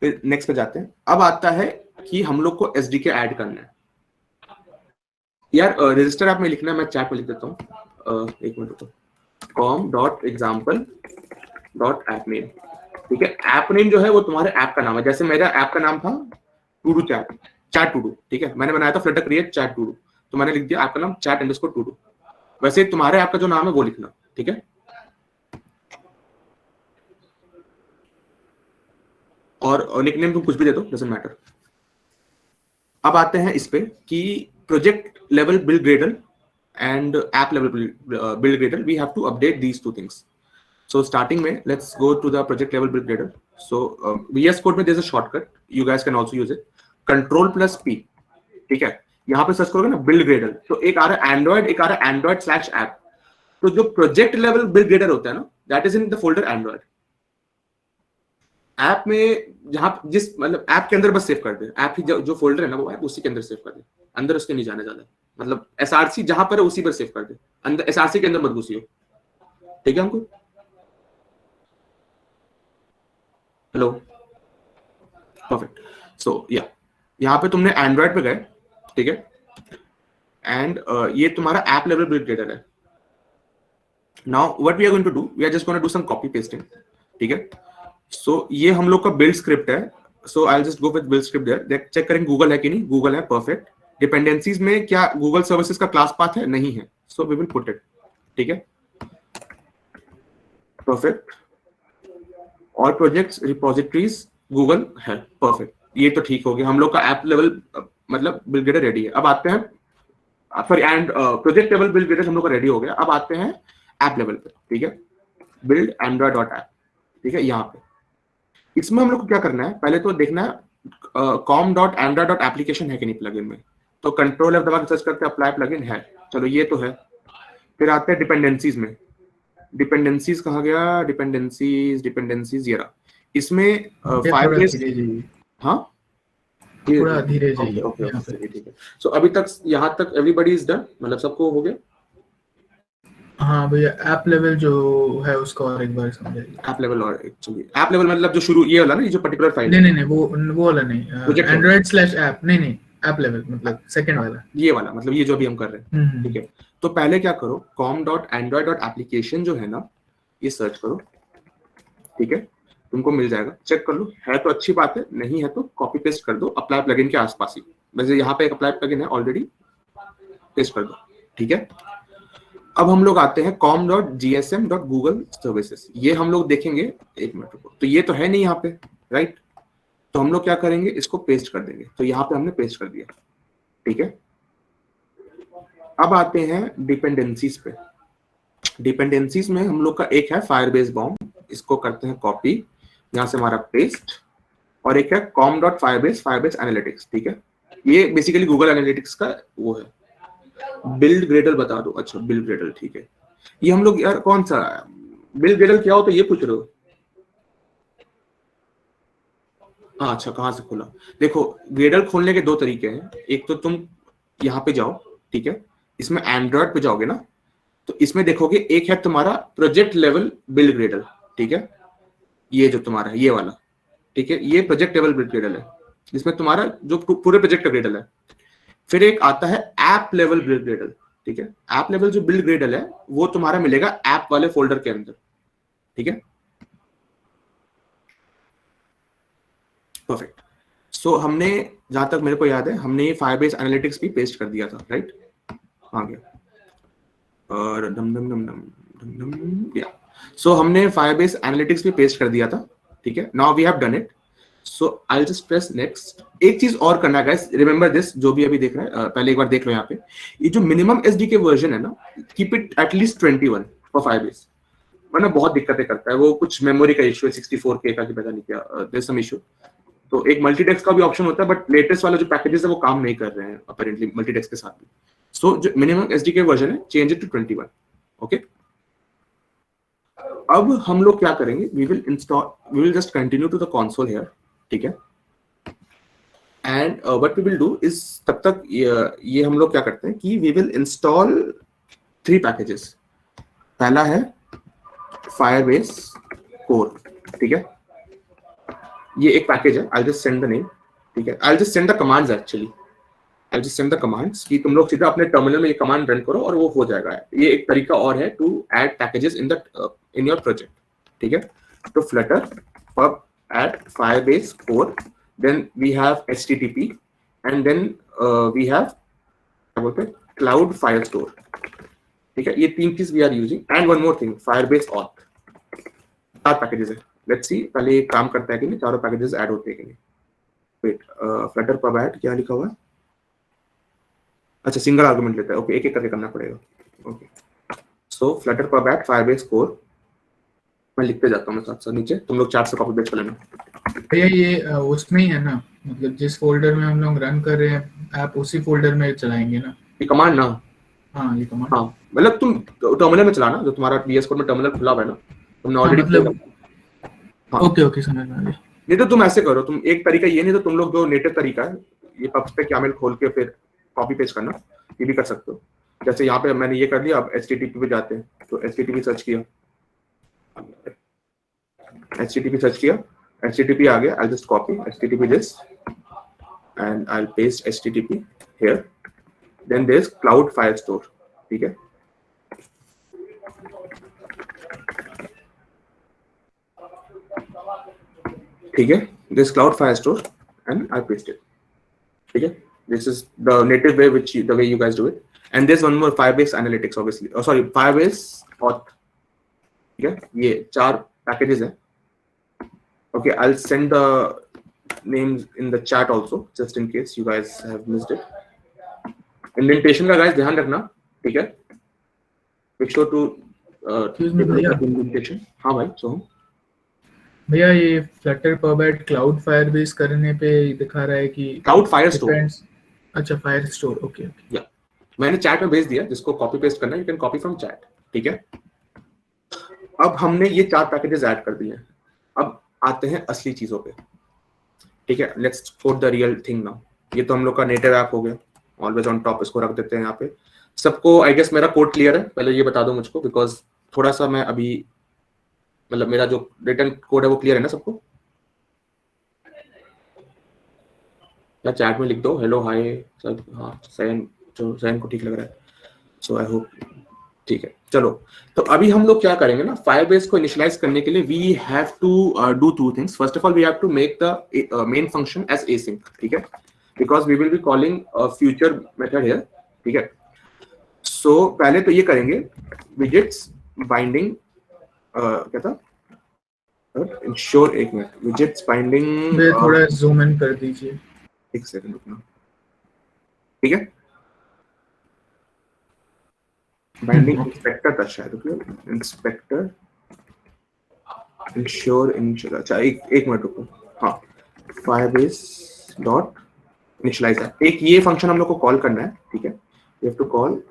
[SPEAKER 1] फिर नेक्स्ट पे जाते हैं। अब आता है कि हम लोग को एसडीके ऐड करना है। यार रजिस्टर ऐप में लिखना है, मैं चैट में लिख देता हूँ, एक मिनट रुको। com.example.appname। ठीक है, ऐप नेम जो है वो तुम्हारे ऐप का नाम है। जैसे मेरा ऐप का नाम था टूडू चैट टूडू। ठीक है, मैंने बनाया था फ्लटर क्रिएट चैट टूडू, तो मैंने लिख दिया ऐप का नाम चैट अंडरस्कोर टूडू। वैसे तुम्हारे ऐप का जो नाम है वो लिखना। ठीक है, और निकनेम तुम कुछ भी दे दो, डजंट मैटर। अब आते हैं इस पे कि project level build Gradle and app level build Gradle, we have to update these two things. So starting में let's go to the project level build Gradle. So VS Code में there is a shortcut, you guys can also use it, Ctrl+P। ठीक है, यहाँ पे search करोगे ना build Gradle, तो एक आ रहा है एंड्रॉइड, एक आ रहा है एंड्रॉइड/ऐप। तो जो प्रोजेक्ट लेवल बिल्ड ग्रेडल होता है ना, that is in the folder Android. App में जहां जिस मतलब ऐप के अंदर बस सेव कर दे, ऐप ही जो फोल्डर है ना वो ऐप उसी के अंदर सेव कर दे, अंदर उसके नहीं जाने ज्यादा। मतलब एसआरसी जहां पर है उसी पर सेव कर दे, अंदर एसआरसी के अंदर मत घुसियो। ठीक है हमको, हेलो, परफेक्ट। सो या यहाँ पे तुमने एंड्रॉइड पे गए, ठीक है, एंड ये तुम्हारा ऐप लेवल बिल्ड ग्रेडल है। Now what we are going to do, we are just going to do some copy pasting. ठीक है, सो ये हम लोग का बिल्ड स्क्रिप्ट है। So I just go with build script there, check करेंगे Google है कि नहीं, गूगल है, परफेक्ट। डिपेंडेंसीज में क्या गूगल सर्विसेज का क्लास पाथ है, नहीं है, so we will put it. ठीक है, परफेक्ट। और प्रोजेक्ट्स रिपोजिटरीज गूगल है, परफेक्ट। ये तो ठीक हो गया, हम लोग का ऐप लेवल मतलब बिल्ड ग्रेडल रेडी है। अब आते हैं, sorry, and project level build Gradle हम लोग का रेडी हो गया। अब आते हैं ऐप लेवल पे। ठीक है, बिल्ड एंड्रॉइड डॉट ऐप। ठीक है, यहाँ पे इसमें हम लोग को क्या करना है, पहले तो देखना है com.android.application है कि नहीं प्लगइन में। तो Ctrl+F दबा के सर्च करते हैं, अप्लाई प्लगइन है, चलो ये तो है। फिर आते हैं डिपेंडेंसीज में। डिपेंडेंसीज कहाँ गया, डिपेंडेंसीज ये रहा। इसमें फाइबरेस, हाँ
[SPEAKER 2] थोड़ा धीरे जाइए।
[SPEAKER 1] ठीक है। सो अभी तक यहाँ तक एवरीबॉडी इज डन, मतलब सबको हो गया।
[SPEAKER 2] हाँ भैया, ऐप लेवल जो है उसको और एक बार समझाइए।
[SPEAKER 1] ऐप लेवल, और एक्चुअली ऐप लेवल मतलब जो शुरू ये वाला ना, ये जो पर्टिकुलर फाइल,
[SPEAKER 2] नहीं वो वाला नहीं, एंड्रॉइड/ऐप नहीं, ऐप लेवल मतलब सेकंड वाला,
[SPEAKER 1] ये वाला मतलब ये जो अभी हम कर रहे हैं। ठीक है, तो पहले क्या करो, com.android.application जो है ना, ये सर्च करो। ठीक है, तुमको मिल जाएगा, चेक कर लो, है तो अच्छी बात है, नहीं है तो कॉपी पेस्ट कर दो अप्लाई प्लगइन के आसपास ही। वैसे यहाँ पे एक अप्लाई प्लगइन है ऑलरेडी, पेस्ट कर दो। ठीक है, अब हम लोग आते हैं com.gsm.google सर्विसेज। ये हम लोग देखेंगे, एक मिनट रुको, तो ये तो है नहीं यहाँ पे, राइट। तो हम लोग क्या करेंगे, इसको पेस्ट कर देंगे। तो यहाँ पे हमने पेस्ट कर दिया। ठीक है, अब आते हैं डिपेंडेंसीज पे। डिपेंडेंसीज में हम लोग का एक है फायरबेस बॉम्ब, इसको करते हैं कॉपी, यहाँ से हमारा पेस्ट। और एक है com.firebase एनालिटिक्स। ठीक है, ये बेसिकली गूगल एनालिटिक्स का वो है। बिल्ड ग्रेडल बता दो, अच्छा बिल्ड ग्रेडल, ठीक है। ये हम लोग यार कौन सा बिल्ड ग्रेडल क्या होता है ये पूछ रहे हो? हाँ, अच्छा, कहाँ से खोला? देखो, ग्रेडल खोलने के दो तरीके हैं। एक तो तुम यहाँ पे जाओ, ठीक है, इसमें एंड्रॉइड पे जाओगे ना, तो इसमें देखोगे एक है तुम्हारा प्रोजेक्ट लेवल बिल्ड ग्रेडल। ठीक है, ये जो तुम्हारा है ये वाला, ठीक है, ये प्रोजेक्ट लेवल बिल्ड ग्रेडल है, जिसमें तुम्हारा जो पूरे प्रोजेक्ट का ग्रेडल है। फिर एक आता है ऐप लेवल बिल्ड ग्रेडल। ठीक है, ऐप लेवल जो बिल्ड ग्रेडल है वो तुम्हारा मिलेगा ऐप वाले फोल्डर के अंदर। ठीक है, परफेक्ट। सो हमने, जहां तक मेरे को याद है, हमने ये फायरबेस एनालिटिक्स भी पेस्ट कर दिया था, राइट? आ गया, और डम डम डम डम डम डम, या सो हमने फायरबेस एनालिटिक्स भी पेस्ट कर दिया था। ठीक है, now we have done it. So I will just press next. एक चीज और करना है गाइस, रिमेंबर दिस, जो भी अभी देख रहे हैं पहले एक बार देख लो। यहाँ पे ये जो मिनिमम एसडीके वर्जन है ना, keep it at least 21 for Firebase, वरना बहुत दिक्कतें करता है। वो कुछ मेमोरी का इशू है, 64K का, कि पता नहीं क्या, देयर सम इशू। तो एक मल्टीटेक्स्ट का भी ऑप्शन होता है, बट लेटेस्ट वाला जो पैकेजेस है वो काम नहीं कर रहे हैं अपेरेंटली मल्टीटेक्स्ट के साथ भी। सो जो मिनिमम एसडीके वर्जन है, चेंज इट टू 21। ओके, अब हम लोग क्या करेंगे, we will just continue to the console here, ठीक है। And what we will do is, तब तक ये हम लोग क्या करते हैं कि वी विल इंस्टॉल 3 पैकेजेस। पहला है फायरबेस कोर, ठीक है। ये एक पैकेज है, I just send the name, ठीक है। I just send the commands actually, I just send the commands कि तुम लोग सीधा अपने टर्मिनल में ये कमांड रन करो और वो हो जाएगा। ये एक तरीका और है to add packages in your project, ठीक है। तो Flutter pub add firebase core, then we have http, and then we have क्या बोलते हैं cloud firestore, ठीक है। ये 3 चीज we are using, and one more thing Firebase auth। 4 packages है, लेट्स सी पहले ये काम करता है कि नहीं, चारों पैकेजेस ऐड होते हैं कि नहीं। वेट, फ्लटर pub add क्या लिखा हुआ है, अच्छा सिंगल आर्गुमेंट लेता है, ओके एक एक करके करना पड़ेगा, ओके। सो Flutter pub add firebase core, मैं लिखते जाता हूँ मैं साथ साथ नीचे, तुम लोग चार्ट से कॉपी पेस्ट कर लेना।
[SPEAKER 2] भैया ये उसमें ही है ना, मतलब जिस फोल्डर में हम लोग रन कर रहे हैं ऐप उसी फोल्डर में चलाएंगे ना
[SPEAKER 1] ये कमांड ना,
[SPEAKER 2] हाँ ये कमांड,
[SPEAKER 1] हाँ मतलब तुम टर्मिनल में चलाना, जो तुम्हारा VS कोड में टर्मिनल खुला हुआ है ना, तुमने ऑलरेडी
[SPEAKER 2] मतलब
[SPEAKER 1] हाँ।
[SPEAKER 2] ओके समझ में आ गया।
[SPEAKER 1] नहीं तो तुम ऐसे करो, तुम एक तरीका ये, नहीं तो तुम लोग जो नेटिव तरीका है ये पब पे YAML खोल के फिर कॉपी पेस्ट करना, ये भी कर सकते हो। जैसे यहाँ पे मैंने ये कर लिया, अब HTTP पे जाते हैं, तो HTTP सर्च किया, HTTP सर्च किया, HTTP आ गया, I'll just copy HTTP this and I'll paste HTTP here, then there's cloud firestore, ठीक है। ठीक है, this cloud firestore and I paste it, ठीक है। This is the native way the way you guys do it, and there's one more Firebase Analytics obviously, oh sorry Firebase auth, ठीक है। ये 4 packages हैं, okay। I'll send the names in the chat also just in case you guys have missed it। indentation का guys ध्यान रखना, ठीक है। make sure to indentation। हाँ भाई सोहम
[SPEAKER 2] भैया ये Flutter pub add cloud Firebase करने पे दिखा रहा है कि
[SPEAKER 1] क्लाउड फायरस्टोर,
[SPEAKER 2] अच्छा फायरस्टोर, ओके
[SPEAKER 1] या मैंने चैट में भेज दिया, जिसको कॉपी पेस्ट करना है you can copy from chat, ठीक है। अब हमने ये 4 पैकेजेस ऐड कर दिए हैं, अब आते हैं असली चीजों पे, ठीक है। Let's code the real thing now. ये तो हम लोग का नेटिव ऐप हो गया, ऑलवेज ऑन टॉप, इसको रख देते हैं यहाँ पे। सबको आई गेस मेरा कोड क्लियर है, पहले ये बता दो मुझको, बिकॉज थोड़ा सा मैं अभी मतलब मेरा जो रिटर्न कोड है वो क्लियर है ना सबको, या चैट में लिख दो हेलो हाय सब, हाँ सैन को ठीक लग रहा है, सो आई होप ठीक है। चलो तो अभी हम लोग क्या करेंगे ना, फायरबेस को इनिशियलाइज करने के लिए we have to do 2 things. First of all we have to make the main function as async, ठीक है, because we will be calling future method here, ठीक है। सो पहले तो ये करेंगे विजेट्स बाइंडिंग, क्या था इंश्योर, एक मिनट, विजेट्स बाइंडिंग,
[SPEAKER 2] थोड़ा जूम इन कर दीजिए,
[SPEAKER 1] एक सेकंड रुकना, ठीक है। बाइंडिंग इंस्पेक्टर था शायद, इंस्पेक्टर इंश्योर, अच्छा एक मिनट रुको, हाँ फायरबेस डॉट इनिशियलाइज ऐप, एक ये फंक्शन हम लोग को कॉल करना है, ठीक है। You have to call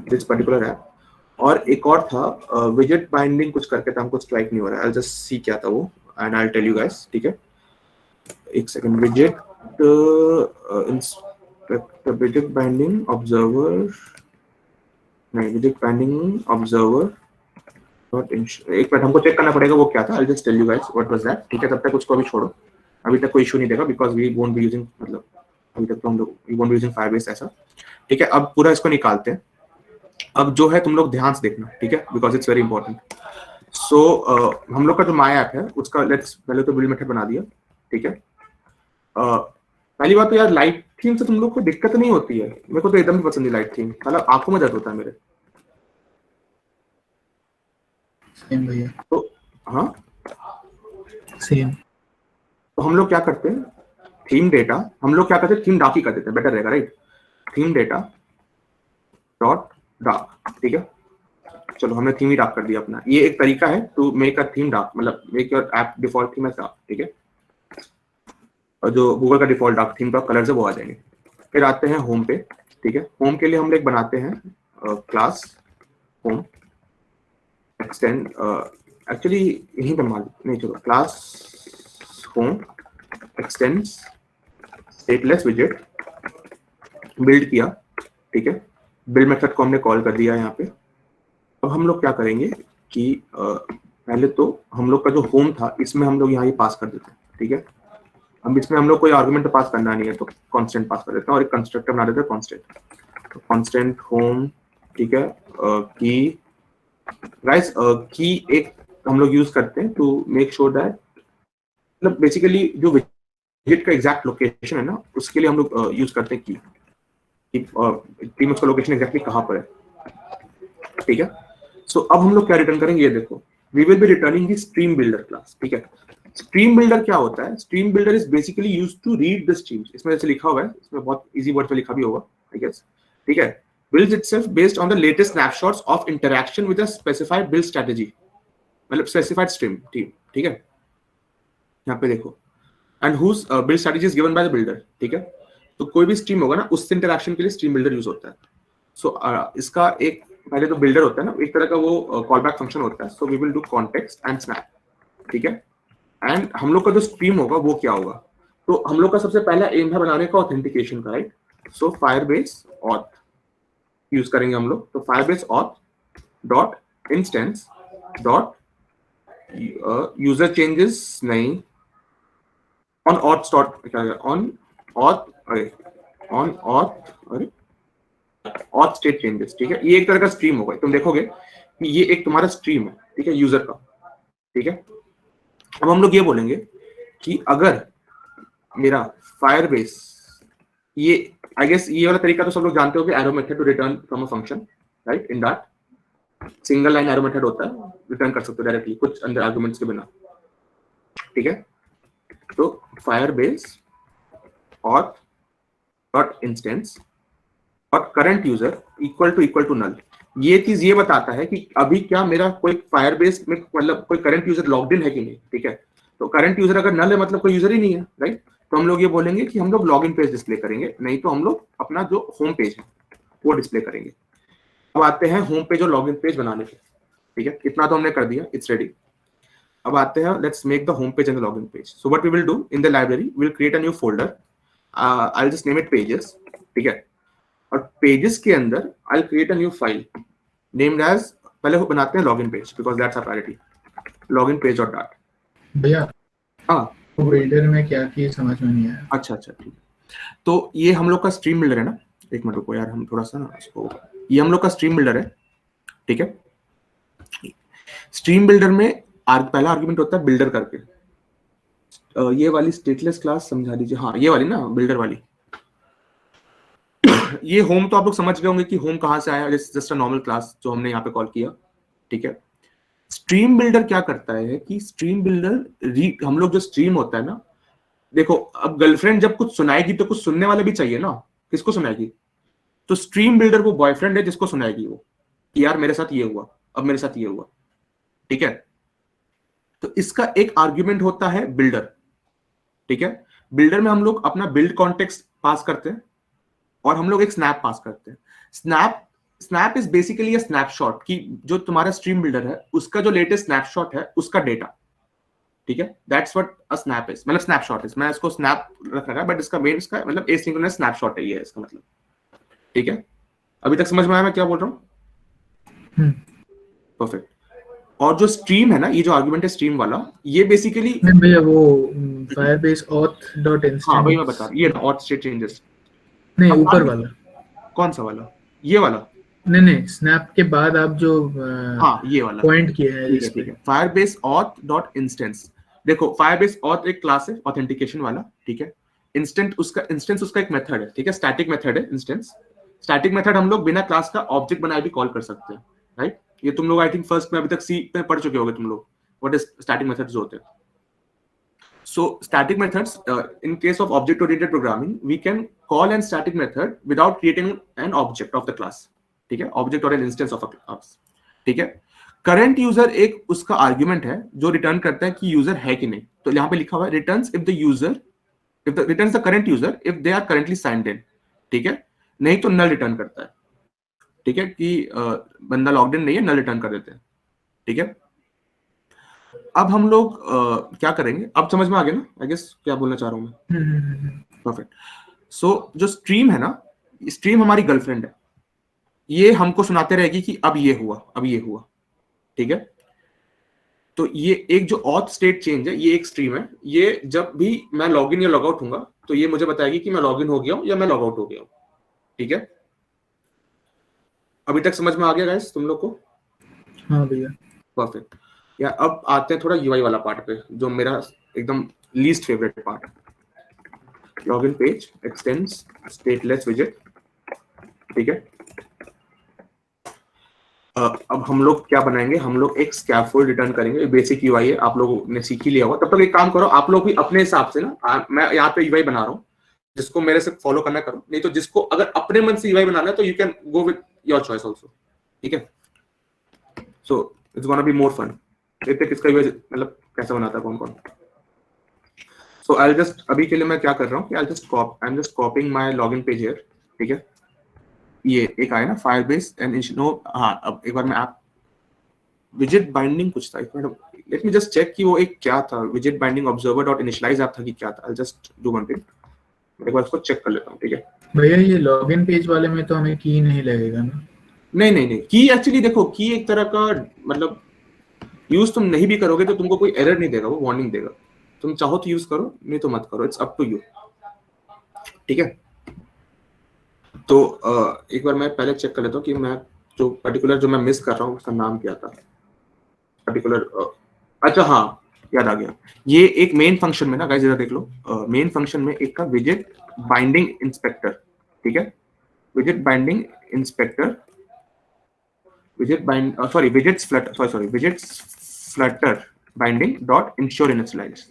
[SPEAKER 1] this particular app, और एक और था विजेट बाइंडिंग कुछ करके था, हमको स्ट्राइक नहीं हो रहा है, आई जस्ट सी क्या था वो and I will tell you guys, ठीक है। एक सेकंड, विजेट इंस्पेक्टर, विजेट बाइंडिंग ऑब्जर्वर, नहीं विजेट बाइंडिंग ऑब्जर्वर डॉट इंश्योर, एक मिनट हमको चेक करना पड़ेगा वो क्या था, आई will just tell you guys what was that, ठीक है। तब तक उसको अभी छोड़ो, अभी तक कोई इशू नहीं देगा, because we won't be using, मतलब अभी तक तो हम लोग we won't be using Firebase ऐसा, ठीक है। अब पूरा इसको निकालते हैं, अब जो है तुम लोग ध्यान से देखना, ठीक है, बिकॉज इट्स वेरी इंपॉर्टेंट। सो हम लोग का जो माय ऐप है उसका लेट्स पहले तो बिल्ड मेथड बना दिया, ठीक है। पहली बात तो यार लाइट थीम से तुम लोग को दिक्कत नहीं होती है, मेरे को तो एकदम ही पसंद है लाइट थीम, मतलब आंखों में दर्द होता है मेरे,
[SPEAKER 2] सेम भैया,
[SPEAKER 1] तो हाँ
[SPEAKER 2] सेम।
[SPEAKER 1] तो हम लोग क्या करते हैं, थीम डेटा हम लोग क्या करते हैं, थीम डार्क ही कर देते हैं, बेटर रहेगा, right. Theme data dot dark, ठीक है। चलो हमने थीम ही डार्क कर दिया अपना, ये एक तरीका है to make a theme dark, मतलब make your app default theme as dark, ठीक है। और जो गूगल का डिफॉल्ट डार्क थीम का कलर है वो आ जाएंगे। फिर आते हैं होम पे, ठीक है। होम के लिए हम लोग बनाते हैं क्लास होम, एक्सटेंड एक्चुअली यहीं पे मान नहीं, चलो क्लास होम एक्सटेंड्स स्टेटलेस विजेट बिल्ड किया, ठीक है, बिल्ड मेथड को हमने कॉल कर दिया यहाँ पे। अब हम लोग क्या करेंगे कि पहले तो हम लोग का जो होम था इसमें हम लोग यहाँ ये पास कर देते हैं, ठीक है। अब इसमें हम लोग कोई आर्गुमेंट तो पास करना नहीं है, तो कांस्टेंट पास कर देते हैं और एक कंस्ट्रक्टर बना देते हैं कांस्टेंट, तो कांस्टेंट होम, ठीक है। की गाइस की एक हम लोग यूज करते हैं टू मेक श्योर दैट, मतलब बेसिकली जो विजेट का एग्जैक्ट लोकेशन है ना, उसके लिए हम लोग यूज करते हैं की में उसका लोकेशन एग्जैक्टली कहाँ पर है, ठीक है। सो अब हम लोग क्या रिटर्न करेंगे, ये देखो, we will be returning the stream builder class, ठीक है। स्ट्रीम बिल्डर क्या होता है? Stream builder is basically used to read the streams. इसमें जैसे लिखा हुआ है, इसमें बहुत इजी वर्ड में लिखा भी होगा, आई गेस, ठीक है। builds itself based on the latest snapshots of interaction with a specified build strategy, मतलब specified stream, ठीक है। यहाँ पे देखो, and whose build strategy is given by the builder, ठीक है। तो कोई भी स्ट्रीम होगा ना, उससे इंटरेक्शन के लिए स्ट्रीम बिल्डर यूज होता है। सो इसका एक पहले तो बिल्डर होता है ना, एक तरह का वो कॉल बैक फंक्शन होता है। So we will do context and snap, ठीक है। एंड हम लोग का जो स्ट्रीम होगा वो क्या होगा, तो हम लोग का सबसे पहला एम है बनाने का ऑथेंटिकेशन का, राइट। सो फायरबेस ऑथ यूज करेंगे हम लोग, तो Firebase auth dot instance dot user changes नहीं ऑन ऑथ स्टॉट, क्या ऑन ऑथ, अरे ऑन ऑथ, अरे ऑथ स्टेट चेंजेस, ठीक है। ये एक तरह का स्ट्रीम होगा, तुम देखोगे कि ये एक तुम्हारा स्ट्रीम है, ठीक है, यूजर का, ठीक है। अब हम लोग ये बोलेंगे कि अगर मेरा फायरबेस, ये आई गेस ये वाला तरीका तो सब लोग जानते हो कि arrow method to return from a function, right. In that single line arrow method होता है, रिटर्न कर सकते हो डायरेक्टली कुछ अंदर आर्गुमेंट्स के बिना, ठीक है। तो फायरबेस ऑथ डॉट इंस्टेंस और current user equal to null, ये चीज ये बताता है कि अभी क्या मेरा कोई फायरबेस में मतलब कोई करंट यूजर लॉग्ड इन है कि नहीं, ठीक है। तो करंट यूजर अगर नल है मतलब कोई यूजर ही नहीं है, राइट। तो हम लोग ये बोलेंगे कि हम लोग लॉगिन पेज डिस्प्ले करेंगे, नहीं तो हम लोग अपना जो होम पेज है वो डिस्प्ले करेंगे। अब आते हैं होम पेज और लॉगिन पेज बनाने पे, ठीक है। इतना तो हमने कर दिया, इट्स रेडी। अब आते हैं, let's make the home page and the login page. So what we will do in the library, we will create a new folder, I will just name it pages, ठीक है। और pages के अंदर I will create a new file named as, पहले बनाते हैं login page because that's our priority, login page dot dot.
[SPEAKER 2] भैया
[SPEAKER 1] हाँ,
[SPEAKER 2] तो बिल्डर में क्या की समझ में नहीं आया।
[SPEAKER 1] अच्छा ठीक है। तो ये हम लोग का स्ट्रीम बिल्डर है ना, एक मिनट रुको यार, हम थोड़ा सा ना इसको, ये हम लोग का स्ट्रीम बिल्डर है, ठीक है। स्ट्रीम बिल्डर में पहला आर्गुमेंट होता है बिल्डर करके, ये वाली स्टेटलेस क्लास समझा दीजिए, हाँ ये वाली ना बिल्डर वाली। ये होम तो आप लोग समझ गए होंगे कि होम कहाँ से आया, जस्ट अ नॉर्मल क्लास जो हमने यहाँ पे कॉल किया, ठीक है। स्ट्रीम बिल्डर क्या करता है कि स्ट्रीम बिल्डर हम लोग जो स्ट्रीम होता है ना, देखो अब गर्लफ्रेंड जब कुछ सुनाएगी तो कुछ सुनने वाला भी चाहिए ना, किसको सुनाएगी, तो स्ट्रीम बिल्डर वो बॉयफ्रेंड है जिसको सुनाएगी वो कि यार मेरे साथ ये हुआ, अब मेरे साथ ये हुआ, ठीक है। तो इसका एक आर्ग्यूमेंट होता है बिल्डर, ठीक है। बिल्डर में हम लोग अपना बिल्ड कॉन्टेक्स्ट पास करते हैं और हम लोग एक स्नैप पास करते हैं। Snap is basically a snapshot कि जो तुम्हारा स्ट्रीम बिल्डर है उसका जो लेटेस्ट स्नैपशॉट है उसका डेटा, ठीक है। That's what a snap is, मतलब स्नैपशॉट इज, मैं इसको स्नैप रख रखा है बट इसका मेन इसका मतलब एसिंक्रोनस स्नैपशॉट है, ये है इसका मतलब, ठीक है। अभी तक समझ में आया मैं क्या बोल रहा हूँ? परफेक्ट। और जो स्ट्रीम है ना, ये जो आर्गुमेंट है स्ट्रीम वाला, ये बेसिकली
[SPEAKER 2] नहीं भैया वो फायरबेस ऑथ डॉट इंस्टेंस,
[SPEAKER 1] हाँ वही मैं बता रहा हूँ, ये ऑथ स्टेट चेंजेस
[SPEAKER 2] नहीं ऊपर वाला,
[SPEAKER 1] कौन सा वाला, ये वाला,
[SPEAKER 2] नहीं स्नैप के बाद आप जो
[SPEAKER 1] हाँ ये वाला
[SPEAKER 2] पॉइंट किए हैं इस
[SPEAKER 1] ठीक
[SPEAKER 2] पे,
[SPEAKER 1] है। फायरबेस ऑथ डॉट इंस्टेंस, देखो फायरबेस ऑथ एक क्लास है ऑथेंटिकेशन वाला, ठीक है। इंस्टेंस उसका एक मेथड है, ठीक है, स्टैटिक मेथड है इंस्टेंस। स्टैटिक मेथड हम लोग बिना क्लास का ऑब्जेक्ट बनाए भी कॉल कर सकते हैं, राइट। ये तुम लोग आई थिंक फर्स्ट में अभी तक सी में पढ़ चुके होगे तुम लोग, व्हाट इज स्टैटिक मेथड्स होते हैं। So static methods, in case of object-oriented programming, we can call an static method without creating an object of the class, ठीक है, object or an instance of a class, ठीक है। Current user एक उसका argument है जो return करता है कि यूजर है कि नहीं, तो यहाँ पे लिखा हुआ है returns if returns the current user if they are currently signed in, ठीक है। नहीं तो null रिटर्न करता है, ठीक है, कि बंदा लॉग्ड इन नहीं है, null रिटर्न कर देते हैं, ठीक है। अब हम लोग क्या करेंगे, अब समझ में आ गया ना आई गेस क्या बोलना चाह रहा हूं मैं। परफेक्ट। सो जो स्ट्रीम है ना, स्ट्रीम हमारी गर्लफ्रेंड है, ये हमको सुनाते रहेगी कि अब ये हुआ, अब ये हुआ, ठीक है। तो ये एक जो ऑथ स्टेट चेंज है, ये एक स्ट्रीम है। ये जब भी मैं लॉगिन या लॉगआउट होऊंगा तो ये मुझे बताएगी कि मैं लॉगिन हो गया हूं या मैं लॉगआउट हो गया हूं, ठीक है। अभी तक समझ में आ गया गाइस तुम लोग को?
[SPEAKER 2] हाँ भैया।
[SPEAKER 1] परफेक्ट। या अब आते हैं थोड़ा यूआई वाला पार्ट पे, जो मेरा एकदम लीस्ट फेवरेट पार्ट है। लॉगिन पेज एक्सटेंड्स स्टेटलेस विजेट, ठीक है। अब हम लोग क्या बनाएंगे, हम लोग एक स्कैफोल्ड रिटर्न करेंगे। बेसिक यूआई है, आप लोगों ने सीख ही लिया होगा। तब तक एक काम करो, आप लोग भी अपने हिसाब से ना, मैं यहाँ पे यूआई बना रहा हूँ, जिसको मेरे से फॉलो करना करो, नहीं तो जिसको अगर अपने मन से यूआई बनाना है तो you can go with your choice also, ठीक है। So it's gonna be more fun. देखते किसका यूआई मतलब कैसा बनाता है कौन कौन। सो आई जस्ट, अभी के लिए मैं क्या कर रहा हूँ कि I am just copying my login page here, ठीक है। ये एक आया ना फायरबेस एंड नो, हाँ अब एक बार मैं ऐप विजेट बाइंडिंग कुछ था, लेट मी जस्ट चेक कि वो एक क्या था, विजेट binding observer dot initialise app था कि क्या था। I just do one thing, एक बार इसको चेक कर लेता हूँ, ठीक है।
[SPEAKER 2] भैया ये लॉगिन पेज वाले में तो हमें की नहीं लगेगा ना?
[SPEAKER 1] नहीं नहीं नहीं, की एक्चुअली देखो, की एक तरह का मतलब यूज तुम नहीं भी करोगे तो तुमको कोई एरर नहीं देगा, वो वार्निंग देगा। तुम चाहो तो यूज करो, नहीं तो मत करो, इट्स अप टू यू, ठीक है। तो एक बार मैं पहले चेक कर लेता हूँ कि मैं जो पर्टिकुलर जो मैं मिस कर रहा हूँ उसका नाम क्या था पर्टिकुलर। अच्छा हाँ, याद आ गया। ये एक मेन फंक्शन में ना गाइस, जरा देख लो, मेन फंक्शन में एक का विजेट बाइंडिंग इंस्पेक्टर, ठीक है। विजेट binding inspector, विजेट bind sorry widgets Flutter, sorry widgets Flutter binding dot ensure initialise.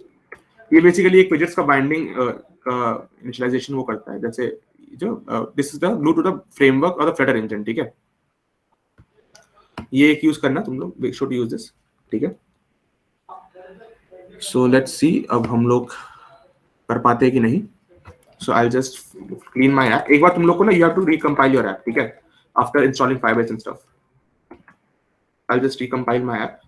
[SPEAKER 1] ये बेसिकली एक विजेट्स का बाइंडिंग का इनिशियलाइजेशन वो करता है, जैसे जो this is the glue to the framework और द फ्लटर इंजन, ठीक है। ये एक यूज करना तुम लोग, make sure to use this, ठीक है। सो लेट्स सी अब हम लोग कर पाते हैं कि नहीं। So I just clean my app. एक बार तुम लोग को ना you have to recompile your app, ठीक है, after installing Firebase and stuff. I just recompile my app.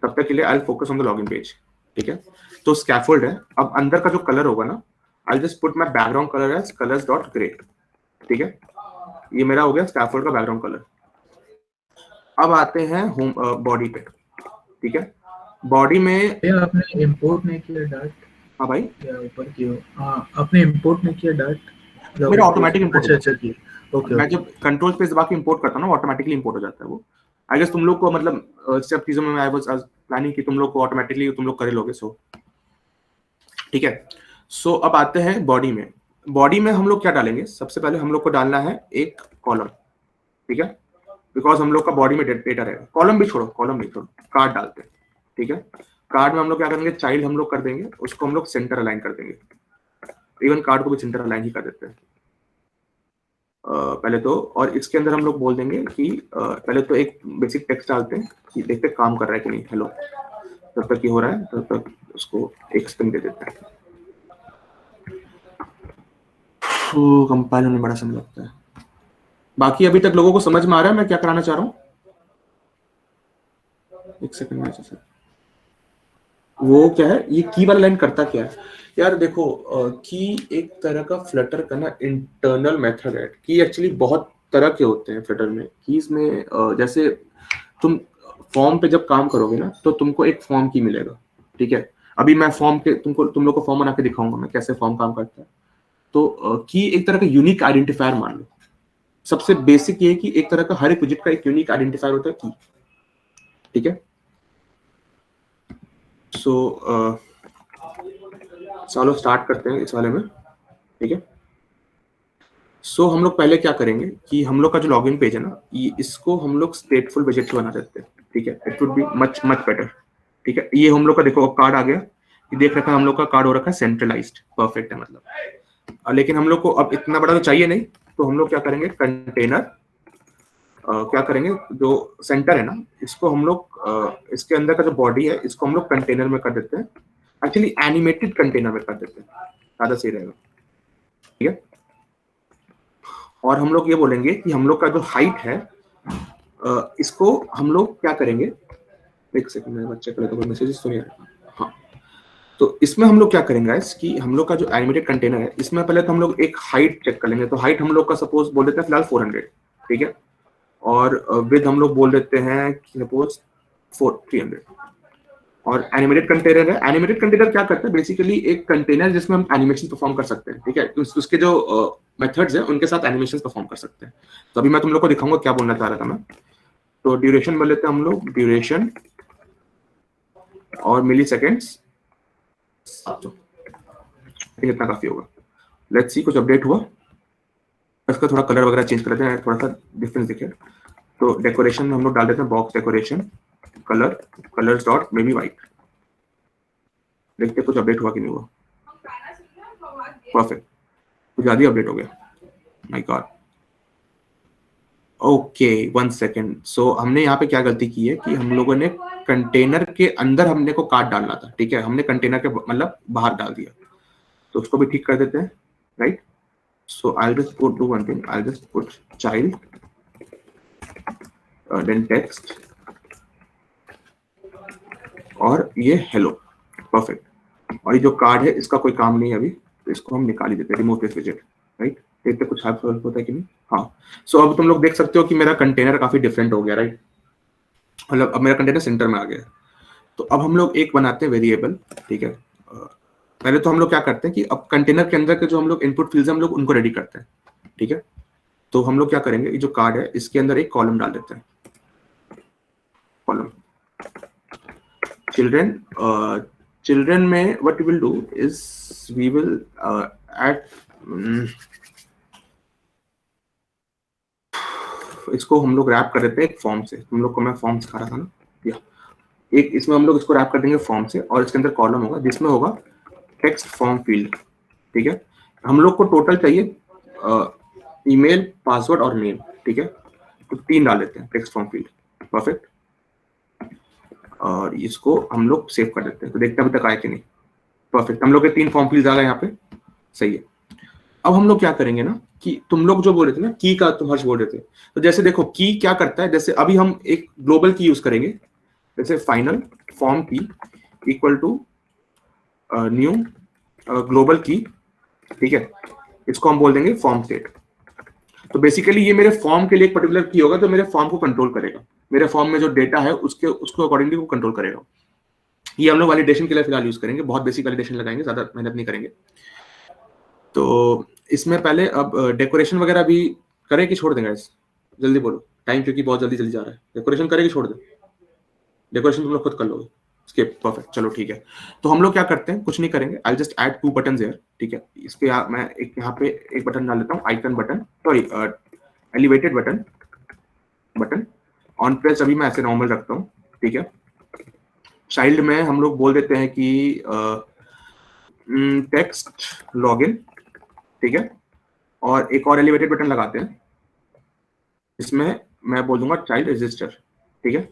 [SPEAKER 1] तब तक के लिए I focus on the login page, ठीक है। तो स्कैफोल्ड है, अब अंदर का जो कलर होगा ना, I just put my background colour as colours dot grey, ठीक है। ये मेरा हो गया स्कैफोल्ड का बैकग्राउंड कलर। अब आते हैं होम बॉडी पे, ठीक है। बॉडी में
[SPEAKER 2] भैया आपने इंपोर्ट नहीं किया डार्ट?
[SPEAKER 1] हाँ भाई,
[SPEAKER 2] या ऊपर की हो? हाँ, आपने इंपोर्ट नहीं किया डार्ट?
[SPEAKER 1] मेरा ऑटोमेटिक इंपोर्ट।
[SPEAKER 2] अच्छा अच्छा जी, ओके।
[SPEAKER 1] मैं जब कंट्रोल स्पेस दबा के इंपोर्ट करता हूँ ना, ऑटोमेटिकली इंपोर्ट हो जाता है वो। आई गेस तुम लोग को मतलब सब चीजों में आई वाज प्लानिंग कि तुम लोग को ऑटोमेटिकली तुम लोग कर लोगे, सो ठीक है। सो अब आते हैं बॉडी में। बॉडी में हम लोग क्या डालेंगे, सबसे पहले हम लोग को डालना है एक कॉलम, ठीक है, बिकॉज हम लोग का बॉडी में डेटा रहेगा। कॉलम भी छोड़ो, कॉलम नहीं छोड़ो, कार्ड डालते हैं, ठीक है। कार्ड में हम लोग क्या करेंगे, चाइल्ड हम लोग कर देंगे, उसको हम लोग सेंटर अलाइन कर देंगे। इवन कार्ड को भी सेंटर अलाइन ही कर देते हैं पहले तो। और इसके अंदर हम लोग बोल देंगे कि पहले तो एक बेसिक टेक्स्ट डालते हैं कि देखते काम कर रहा है कि नहीं, हेलो। तब तक ये हो रहा है, तब तक उसको एक स्ट्रिंग दे देते हैं। कंपाइल होने में बड़ा समय लगता है। बाकी अभी तक लोगों को समझ में आ रहा है मैं क्या कराना चाह रहा हूँ? एक सेकंड में सर, वो क्या है, ये की वाला लाइन करता क्या है यार? देखो, की एक तरह का फ्लटर का ना इंटरनल मेथड है। की एक्चुअली बहुत तरह के होते हैं फ्लटर में। कीज में जैसे तुम फॉर्म पे जब काम करोगे ना, तो तुमको एक फॉर्म की मिलेगा, ठीक है। अभी मैं फॉर्म के तुम लोग को फॉर्म बना के दिखाऊंगा मैं कैसे फॉर्म काम करता है। तो की एक तरह का यूनिक आइडेंटिफायर मान लो। सबसे बेसिक ये है कि एक तरह का हर एक विजिट का एक यूनिक आइडेंटिफायर होता है की, ठीक है। सो चलो स्टार्ट करते हैं इस वाले में, ठीक है। सो हम लोग पहले क्या करेंगे कि हम लोग का जो लॉगिन पेज है ना, ये इसको हम लोग स्टेटफुल विजेट बना देते हैं, ठीक है। It would be much much better, ठीक है। ये हम लोग का देखो कार्ड आ गया, ये देख रखा है हम लोग का कार्ड हो रखा है सेंट्रलाइज्ड, परफेक्ट है मतलब। लेकिन हम लोग को अब इतना बड़ा तो चाहिए नहीं, तो हम लोग क्या करेंगे, कंटेनर क्या करेंगे, जो सेंटर है ना, इसको हम लोग इसके अंदर का जो बॉडी है इसको हम लोग कंटेनर में कर देते हैं। एक्चुअली एनिमेटेड कंटेनर में कर देते हैं, ज्यादा सही रहेगा, ठीक है। और हम लोग ये बोलेंगे कि हम लोग का जो हाइट है इसको हम लोग क्या करेंगे, एक सेकंड मैं चेक कर लेता हूँ मैसेजेस तो नहीं आ रहा। हाँ, तो इसमें हम लोग क्या करेंगे गाइस कि हम लोग का जो एनिमेटेड कंटेनर है इसमें पहले तो हम लोग एक हाइट चेक कर लेंगे। तो हाइट हम लोग का सपोज बोल देते हैं फिलहाल 400, ठीक है, और विद हम लोग बोल देते हैं सपोज 300। और एनिमेटेड कंटेनर है, एनिमेटेड कंटेनर क्या करता है बेसिकली एक कंटेनर जिसमें हम एनिमेशन परफॉर्म कर सकते हैं, ठीक है, उसके जो मेथड्स हैं उनके साथ एनिमेशन परफॉर्म कर सकते हैं। तो अभी मैं तुम लोग को दिखाऊंगा क्या बोलना चाह रहा था मैं। तो ड्यूरेशन बोल लेते हैं हम लोग, ड्यूरेशन और मिली सेकेंड्स, इतना काफी होगा। लेट्स सी कुछ अपडेट हुआ, इसका थोड़ा कलर वगैरह चेंज कर देते हैं, थोड़ा सा डिफरेंस दिखे। तो डेकोरेशन में हम लोग डाल देते हैं box decoration colour, colours dot may be white. देखते कुछ अपडेट हुआ कि नहीं हुआ। परफेक्ट, कुछ ज्यादा ही अपडेट हो गया, my God. Okay 1 second. So हमने यहाँ पे क्या गलती की है कि हम लोगों ने कंटेनर के अंदर हमने को कार्ड डालना था, ठीक है, हमने कंटेनर के मतलब बाहर डाल दिया। तो उसको भी ठीक कर देते हैं, right. So I will just put do one thing, I will just put child then text और ये हेलो, परफेक्ट। और ये जो कार्ड है इसका कोई काम नहीं है अभी, तो इसको हम निकाल ही देते हैं, रिमूव दिस विजेट, राइट। देखते कुछ हेल्प होता है कि नहीं। हाँ, सो अब तुम लोग देख सकते हो कि मेरा कंटेनर काफी डिफरेंट हो गया, राइट, मतलब अब मेरा कंटेनर सेंटर में आ गया। तो अब हम लोग एक बनाते हैं वेरिएबल, ठीक है। पहले तो हम लोग क्या करते हैं कि अब कंटेनर के अंदर के जो हम लोग इनपुट फील्ड्स हम लोग उनको रेडी करते हैं, ठीक है। तो हम लोग क्या करेंगे, ये जो कार्ड है इसके अंदर एक कॉलम डाल देते हैं, कॉलम चिल्ड्रन। चिल्ड्रन में what we will do is we will add, इसको हम लोग रैप कर देते हैं एक फॉर्म से। तुम लोग को मैं फॉर्म सिखा रहा था ना, या एक इसमें हम लोग इसको रैप कर देंगे फॉर्म से, और इसके अंदर कॉलम होगा जिसमें होगा टेक्स्ट फॉर्म फील्ड, ठीक है। हम लोग को टोटल चाहिए ईमेल, पासवर्ड और नेम, ठीक है। तो 3 डाल देते हैं टेक्स्ट फॉर्म फील्ड, परफेक्ट। और इसको हम लोग सेव कर देते हैं, तो देखते हैं अभी तक आया कि नहीं। परफेक्ट, हम लोग के 3 फॉर्म फील्ड आ गए यहाँ पे, सही है। अब हम लोग क्या करेंगे ना कि तुम लोग जो बोल रहे थे ना की का, तुम हर्ष बोल रहे थे, तो जैसे देखो की क्या करता है, जैसे अभी हम एक ग्लोबल की यूज करेंगे, जैसे फाइनल फॉर्म की इक्वल टू न्यू ग्लोबल की, ठीक है। इसको हम बोल देंगे फॉर्म स्टेट। तो बेसिकली ये मेरे फॉर्म के लिए एक पर्टिकुलर की होगा, तो मेरे फॉर्म को कंट्रोल करेगा, मेरे फॉर्म में जो डेटा है उसको अकॉर्डिंगली वो कंट्रोल करेगा। ये हम लोग वैलिडेशन के लिए फिलहाल यूज करेंगे, बहुत बेसिक वैलिडेशन लगाएंगे, ज्यादा मेहनत नहीं करेंगे। तो इसमें पहले अब डेकोरेशन वगैरह भी करें कि छोड़ देंगे, जल्दी बोलो, टाइम क्योंकि बहुत जल्दी जा रहा है। डेकोरेशन करें कि छोड़ दें? डेकोरेशन तुम लोग खुद कर लोगे, स्किप, परफेक्ट, चलो ठीक है। तो हम लोग क्या करते हैं, कुछ नहीं करेंगे, I just add 2 button here, ठीक है। इसके मैं एक यहाँ पे एक बटन डाल देता हूँ, icon button, sorry elevated button on press, अभी मैं ऐसे नॉर्मल रखता हूँ, ठीक है। चाइल्ड में हम लोग बोल देते हैं कि टेक्स्ट लॉगिन, ठीक है। और एक और एलिवेटेड बटन लगाते हैं, इसमें मैं बोलूंगा चाइल्ड रजिस्टर, ठीक है।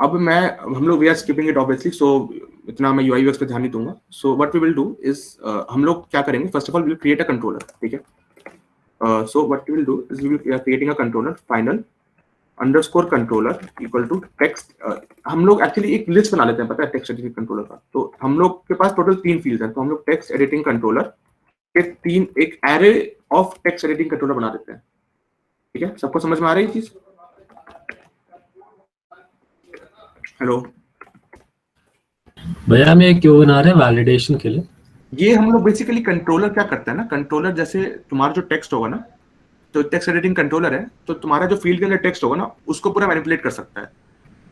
[SPEAKER 1] अब हम लोग we are skipping it obviously, so इतना मैं यूआई यूएक्स पे ध्यान नहीं दूंगा। So what we will do is हम लोग क्या करेंगे, first of all we will create a controller, ठीक है। So what we will do is we will creating a controller, final underscore controller equal to text. हम लोग actually एक list बना लेते हैं, पता है, टेक्स्ट एडिटिंग कंट्रोलर का। तो हम लोग के पास टोटल 3 फील्ड है, तो हम लोग टेक्स्ट एडिटिंग कंट्रोलर के 3 एक array of text editing controller बना देते हैं, ठीक है। सबको समझ में आ रही है चीज? हेलो
[SPEAKER 4] भैया हम ये क्यों बना रहे हैं वैलिडेशन के लिए?
[SPEAKER 1] ये हम लोग बेसिकली कंट्रोलर क्या करता है ना, कंट्रोलर जैसे तुम्हारा जो टेक्स्ट होगा ना, तो टेक्स्ट एडिटिंग कंट्रोलर है, तो तुम्हारा जो फील्ड के अंदर टेक्स्ट होगा ना उसको पूरा मैनिपुलेट कर सकता है,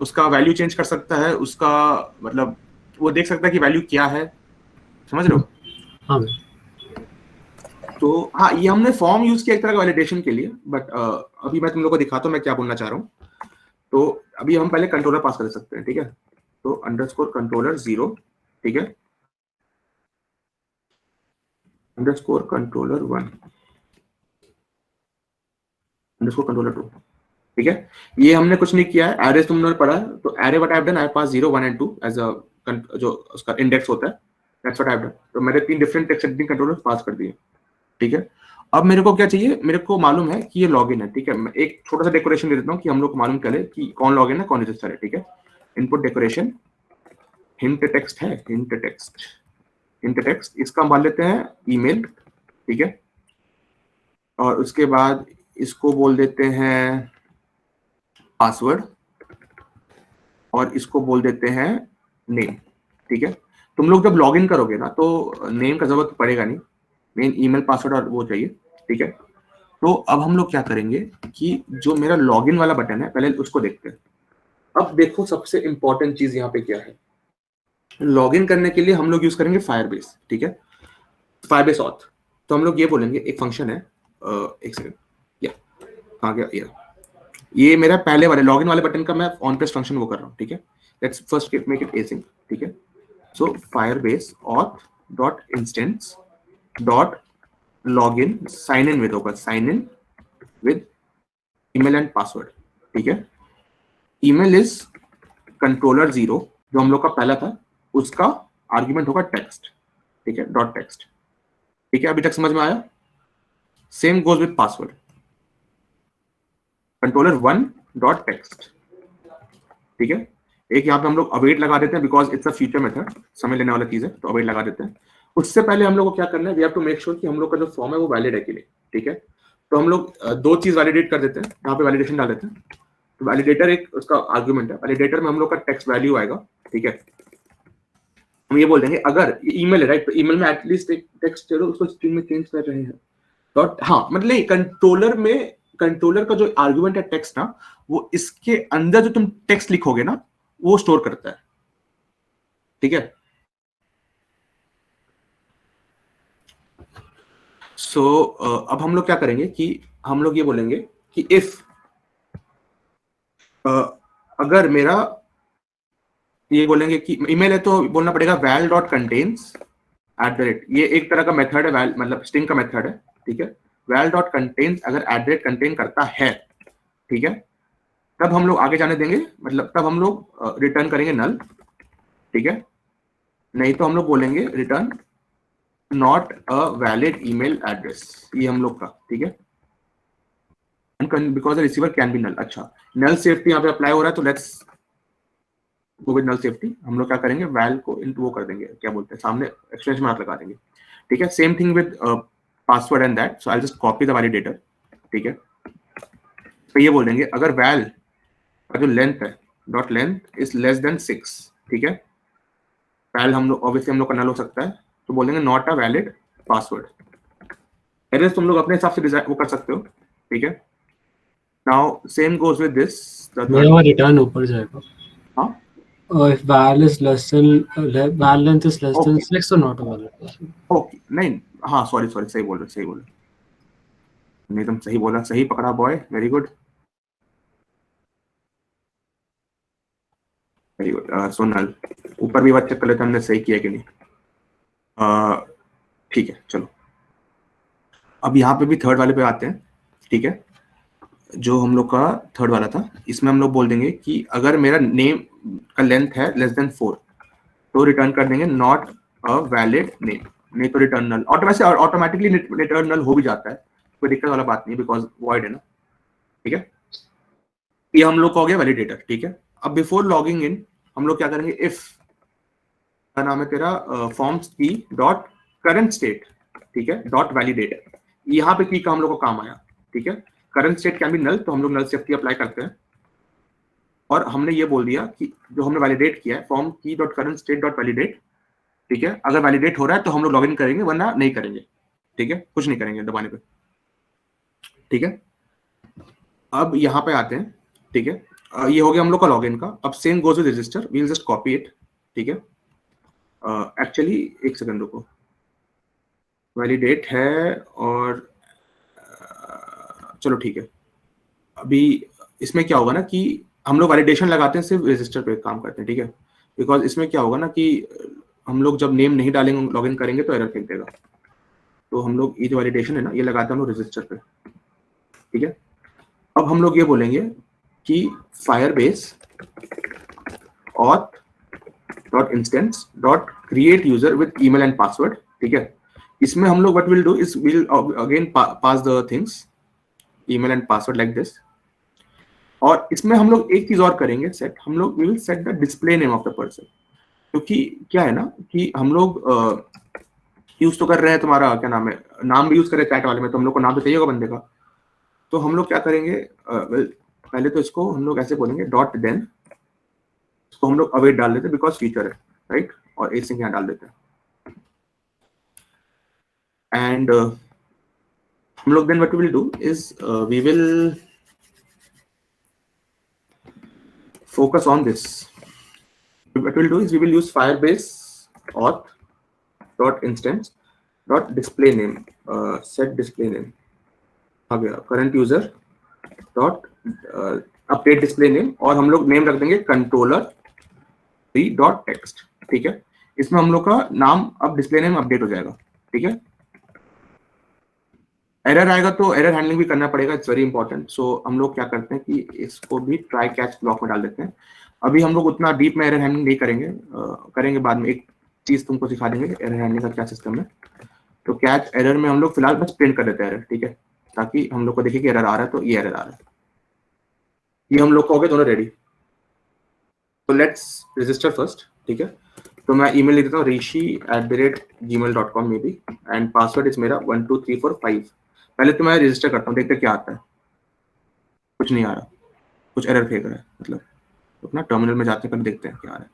[SPEAKER 1] उसका वैल्यू चेंज कर सकता है, उसका मतलब वो देख सकता है कि वैल्यू क्या है, समझ रहे हो?
[SPEAKER 4] हाँ।
[SPEAKER 1] तो हाँ, ये हमने फॉर्म यूज किया एक तरह का वैलिडेशन के लिए, बट अभी मैं तुम लोग को दिखाता हूँ मैं क्या बोलना चाह रहा हूँ। तो अभी हम पहले कंट्रोलर पास कर सकते हैं, ठीक है। तो अंडरस्कोर कंट्रोलर 0, ठीक है, अंडरस्कोर कंट्रोलर 1, अंडरस्कोर कंट्रोलर 2, ठीक है। ये हमने कुछ नहीं किया है, एरे तुमने पढ़ा है, तो array what I have done, I pass 0 1 and 2 as a जो उसका इंडेक्स होता है, that's what I have done. तो मैंने 3 different text editing controller pass कर दिए, ठीक है। अब मेरे को क्या चाहिए, मेरे को मालूम है कि ये लॉगिन है, ठीक है। मैं एक छोटा सा डेकोरेशन दे देता हूँ कि हम लोग को मालूम चले कि कौन लॉगिन है कौन रजिस्टर है, ठीक है। इनपुट डेकोरेशन हिंट टेक्स्ट है, हिंट टेक्स्ट इसका मान लेते हैं ईमेल, ठीक है। और उसके बाद इसको बोल देते हैं पासवर्ड और इसको बोल देते हैं नेम, ठीक है। तुम लोग जब लॉगिन करोगे ना तो नेम का जरूरत पड़ेगा नहीं, मेन ईमेल पासवर्ड और वो चाहिए, ठीक है। तो अब हम लोग क्या करेंगे कि जो मेरा लॉगिन वाला बटन है पहले उसको देखते हैं। अब देखो सबसे इंपॉर्टेंट चीज यहाँ पे क्या है, लॉगिन करने के लिए हम लोग यूज करेंगे फायरबेस, ठीक है, फायरबेस ऑथ। तो हम लोग ये बोलेंगे, एक फंक्शन है, एक सेकंड, या आ गया, ये मेरा पहले वाले लॉगिन वाले बटन का मैं ऑन प्रेस फंक्शन वो कर रहा हूँ, ठीक है। Let's first make it async, ठीक है। So Firebase auth dot instance dot login sign in with होगा, sign in with email and password, ठीक है। ईमेल इज कंट्रोलर 0 जो हम लोग का पहला था, उसका आर्ग्यूमेंट होगा टेक्स्ट, ठीक है, डॉट टेक्स्ट, ठीक है। अभी तक समझ में आया? Same goes with password, controller 1 dot text, ठीक है। एक यहाँ पे हम लोग अवेट लगा देते हैं because it's a future method, समय लेने वाला चीज है, तो अवेट लगा देते हैं। उससे पहले हम लोग को क्या करना है, we have to make sure कि हम लोग का जो फॉर्म है वो वैलिड है कि नहीं, ठीक है। तो हम लोग दो चीज वैलिडेट कर देते हैं, यहाँ पे वैलिडेशन डाल देते हैं। तो वैलिडेटर एक उसका आर्ग्यूमेंट है, वैलिडेटर में हम लोग का टेक्स्ट वैल्यू आएगा, ठीक है। हम ये बोल देंगे अगर ईमेल है राइट, तो ईमेल में एटलीस्ट एक टेक्स्ट चलो उसको स्ट्रिंग में चेंज कर रहे हैं डॉट, हाँ मतलब कंट्रोलर में, कंट्रोलर का जो आर्ग्यूमेंट है टेक्स्ट ना, वो इसके अंदर जो तुम टेक्स्ट लिखोगे ना वो स्टोर करता है, ठीक है। सो अब हम लोग क्या करेंगे कि हम लोग ये बोलेंगे कि इफ अगर मेरा ये बोलेंगे कि ईमेल है तो बोलना पड़ेगा val डॉट कंटेन्स @ ये एक तरह का मेथड है, val मतलब स्ट्रिंग का मेथड है, ठीक है। val डॉट कंटेन्स अगर @ कंटेन करता है, ठीक है, तब हम लोग आगे जाने देंगे, मतलब तब हम लोग रिटर्न करेंगे नल, ठीक है। नहीं तो हम लोग बोलेंगे return not a valid email address, ये हम लोग का, ठीक है, because the receiver can be null. अच्छा, नल सेफ्टी यहाँ पे अप्लाई हो रहा है, तो let's go with null safety. हम लोग क्या करेंगे, वैल को इनटू वो कर देंगे, क्या बोलते हैं, सामने एक्सटेंशन मार्क लगा देंगे, ठीक है। Same thing with password and that, so I just copy the validator, ठीक है। तो ये बोल देंगे अगर वैल का जो लेंथ है dot length is less than 6, ठीक है। वैल हम लोग ऑब्वियसली हम लोग का नल हो सकता है, तो बोलेंगे not a valid password. Address तुम लोग अपने हिसाब से डिजाइन वो कर सकते हो, ठीक है। Now same goes with this,
[SPEAKER 4] मेरा रिटर्न ऊपर जाएगा।
[SPEAKER 1] हाँ,
[SPEAKER 4] if val is less than val length is less than 6 so not a valid password.
[SPEAKER 1] Okay, नहीं हाँ सॉरी सही बोल रहे, नहीं तुम सही बोला, सही पकड़ा boy, very good very good. Sonal ऊपर भी बात चेक कर लेते हमने सही किया कि नहीं, ठीक है। चलो अब यहाँ पे भी थर्ड वाले पे आते हैं, ठीक है। जो हम लोग का थर्ड वाला था, इसमें हम लोग बोल देंगे कि अगर मेरा नेम का लेंथ है लेस देन 4 तो रिटर्न कर देंगे नॉट अ वैलिड नेम, नहीं तो रिटर्न नल। ऑटोमेटिकली रिटर्न नल हो भी जाता है, कोई दिक्कत वाला बात नहीं, बिकॉज वॉइड है ना, ठीक है। ये हम लोग का हो गया वैलिडेटर, ठीक है। अब बिफोर लॉगिंग इन हम लोग क्या करेंगे, इफ क्या नाम है तेरा, फॉर्म्स की डॉट करंट स्टेट, ठीक है, डॉट वैलिडेटर, यहाँ पे की का हम लोग को काम आया, ठीक है। Current state can be null, तो हम लोग नल सेफ्टी अप्लाई करते हैं और हमने ये बोल दिया कि जो हमने वैलिडेट किया है फॉर्म की dot current state dot validate, ठीक है। अगर वैलिडेट हो रहा है तो हम लोग लॉगिन करेंगे, वरना नहीं करेंगे, ठीक है, कुछ नहीं करेंगे दबाने पे, ठीक है। अब यहाँ पे आते हैं, ठीक है। ये हो गया हम लोग का लॉगिन का। अब same goes with register, we will just copy it, ठीक है। एक्चुअली एक सेकंड रुको, वैलिडेट है और चलो ठीक है। अभी इसमें क्या होगा ना कि हम लोग वैलिडेशन लगाते हैं, सिर्फ रजिस्टर पे काम करते हैं, ठीक है। बिकॉज इसमें क्या होगा ना कि हम लोग जब नेम नहीं डालेंगे, लॉगिन करेंगे तो एरर फेंक देगा, तो हम लोग ये जो वैलिडेशन है ना ये लगाते हैं हम लोग रजिस्टर पे, ठीक है। अब हम लोग ये बोलेंगे कि Firebase auth dot instance dot create user with email and password, ठीक है। इसमें हम लोग what we'll do is we'll again pass the things email and password like this. और इसमें हम लोग एक चीज और करेंगे सेट, हम लोग will set the display name of the person, क्योंकि क्या है ना कि हम लोग यूज तो कर रहे हैं तुम्हारा क्या नाम है, नाम भी यूज कर रहे हैं चैट वाले में, तो हम लोग को नाम तो चाहिए होगा बंदे का। तो हम लोग क्या करेंगे, पहले तो इसको हम लोग ऐसे बोलेंगे डॉट देन, इसको हम लोग अवेट डाल देते हैं बिकॉज फीचर है, राइट, और एसिंक यहाँ डाल देते हैं। एंड हम लोग then what we will do is we will focus on this. What we'll do is we will use Firebase auth dot instance dot display name, set display name आ गया, current user dot update display name, और हम लोग name रख देंगे controller 3 dot text, ठीक है। इसमें हम लोग का नाम अब डिस्प्ले नेम अपडेट हो जाएगा, ठीक है। एरर आएगा तो एरर हैंडलिंग भी करना पड़ेगा, इट्स वेरी इंपॉर्टेंट। सो हम लोग क्या करते हैं कि इसको भी ट्राई कैच ब्लॉक में डाल देते हैं। अभी हम लोग उतना डीप में एरर हैंडलिंग नहीं करेंगे, करेंगे बाद में। एक चीज तुमको सिखा देंगे एरर हैंडलिंग का क्या सिस्टम है। तो कैच एरर में हम लोग फिलहाल बस प्रिंट कर देते हैं एरर, ठीक है, ताकि हम लोग को देखे कि एरर आ रहा है, तो ये एरर आ रहा है। ये हम लोग को हो गए दोनों रेडी। तो लेट्स रजिस्टर फर्स्ट, ठीक है। तो मैं ईमेल लिख देता हूँ rishi@gmail.com में भी, एंड पासवर्ड इज मेरा 12345। पहले तो मैं रजिस्टर करता हूँ, देखते क्या आता है। कुछ नहीं आ रहा, कुछ एरर फेंक रहा है, मतलब अपना टर्मिनल में जाते कर देखते हैं क्या आ रहा है।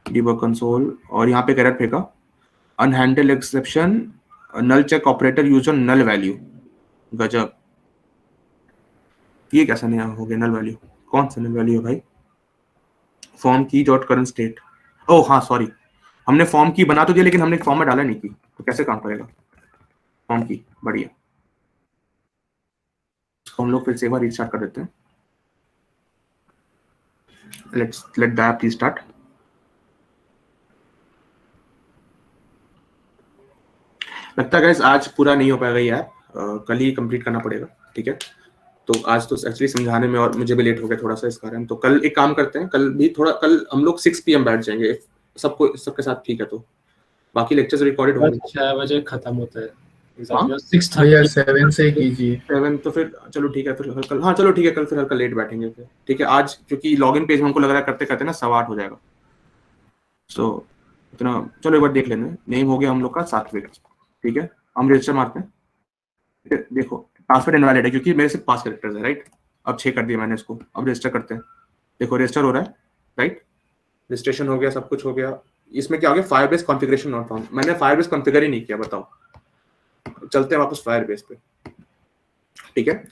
[SPEAKER 1] डिबग कंसोल, और यहाँ पे एरर फेंका, unhandled exception, null check operator use on null value. गजब, ये कैसा नया हो गया नल वैल्यू? कौन सा नल वैल्यू है भाई? फॉर्म की डॉट करंट स्टेट, ओह हाँ सॉरी, हमने फॉर्म की बना तो दिया लेकिन हमने फॉर्म में डाला नहीं की, तो कैसे काम करेगा फॉर्म की? बढ़िया, इसको हम लोग फिर से एक बार रीस्टार्ट कर देते हैं। Let the app restart. लगता है गाइस आज पूरा नहीं हो पाएगा ये ऐप, कल ही कंप्लीट करना पड़ेगा, ठीक है। तो आज तो एक्चुअली समझाने में और मुझे भी लेट हो गया थोड़ा सा इस कारण। तो कल एक काम करते हैं, कल भी थोड़ा, कल हम लोग 6 PM बैठ जाएंगे, सबको सबके साथ ठीक है। तो बाकी लेक्चर्स रिकॉर्डेड होंगे।
[SPEAKER 4] 6 बजे खत्म होता है
[SPEAKER 1] हाँ?
[SPEAKER 2] 6:30 7 से कीजिए।
[SPEAKER 1] 7 तो फिर चलो ठीक है, फिर कल, हाँ चलो ठीक है, कल फिर हल्का लेट बैठेंगे फिर, ठीक है। आज क्योंकि लॉगिन पेज में हमको लग रहा है करते करते ना 8:15 हो जाएगा। सो इतना चलो एक बार देख लेते हैं। नेम हो गया हम लोग का सात्विक, ठीक है। हम रजिस्टर मारते हैं, देखो पासवर्ड इनवैलिड है क्योंकि मेरे से 5 कैरेक्टर्स है, राइट। अब 6 कर दिया मैंने इसको, अब रजिस्टर करते हैं। देखो रजिस्टर हो रहा है, राइट, रजिस्ट्रेशन हो गया, सब कुछ हो गया। इसमें क्या हो गया, फायरबेस कॉन्फ़िगरेशन नॉट फाउंड। मैंने फायरबेस कॉन्फ़िगर ही नहीं किया, बताओ। चलते हैं वापस फायरबेस पे, ठीक है।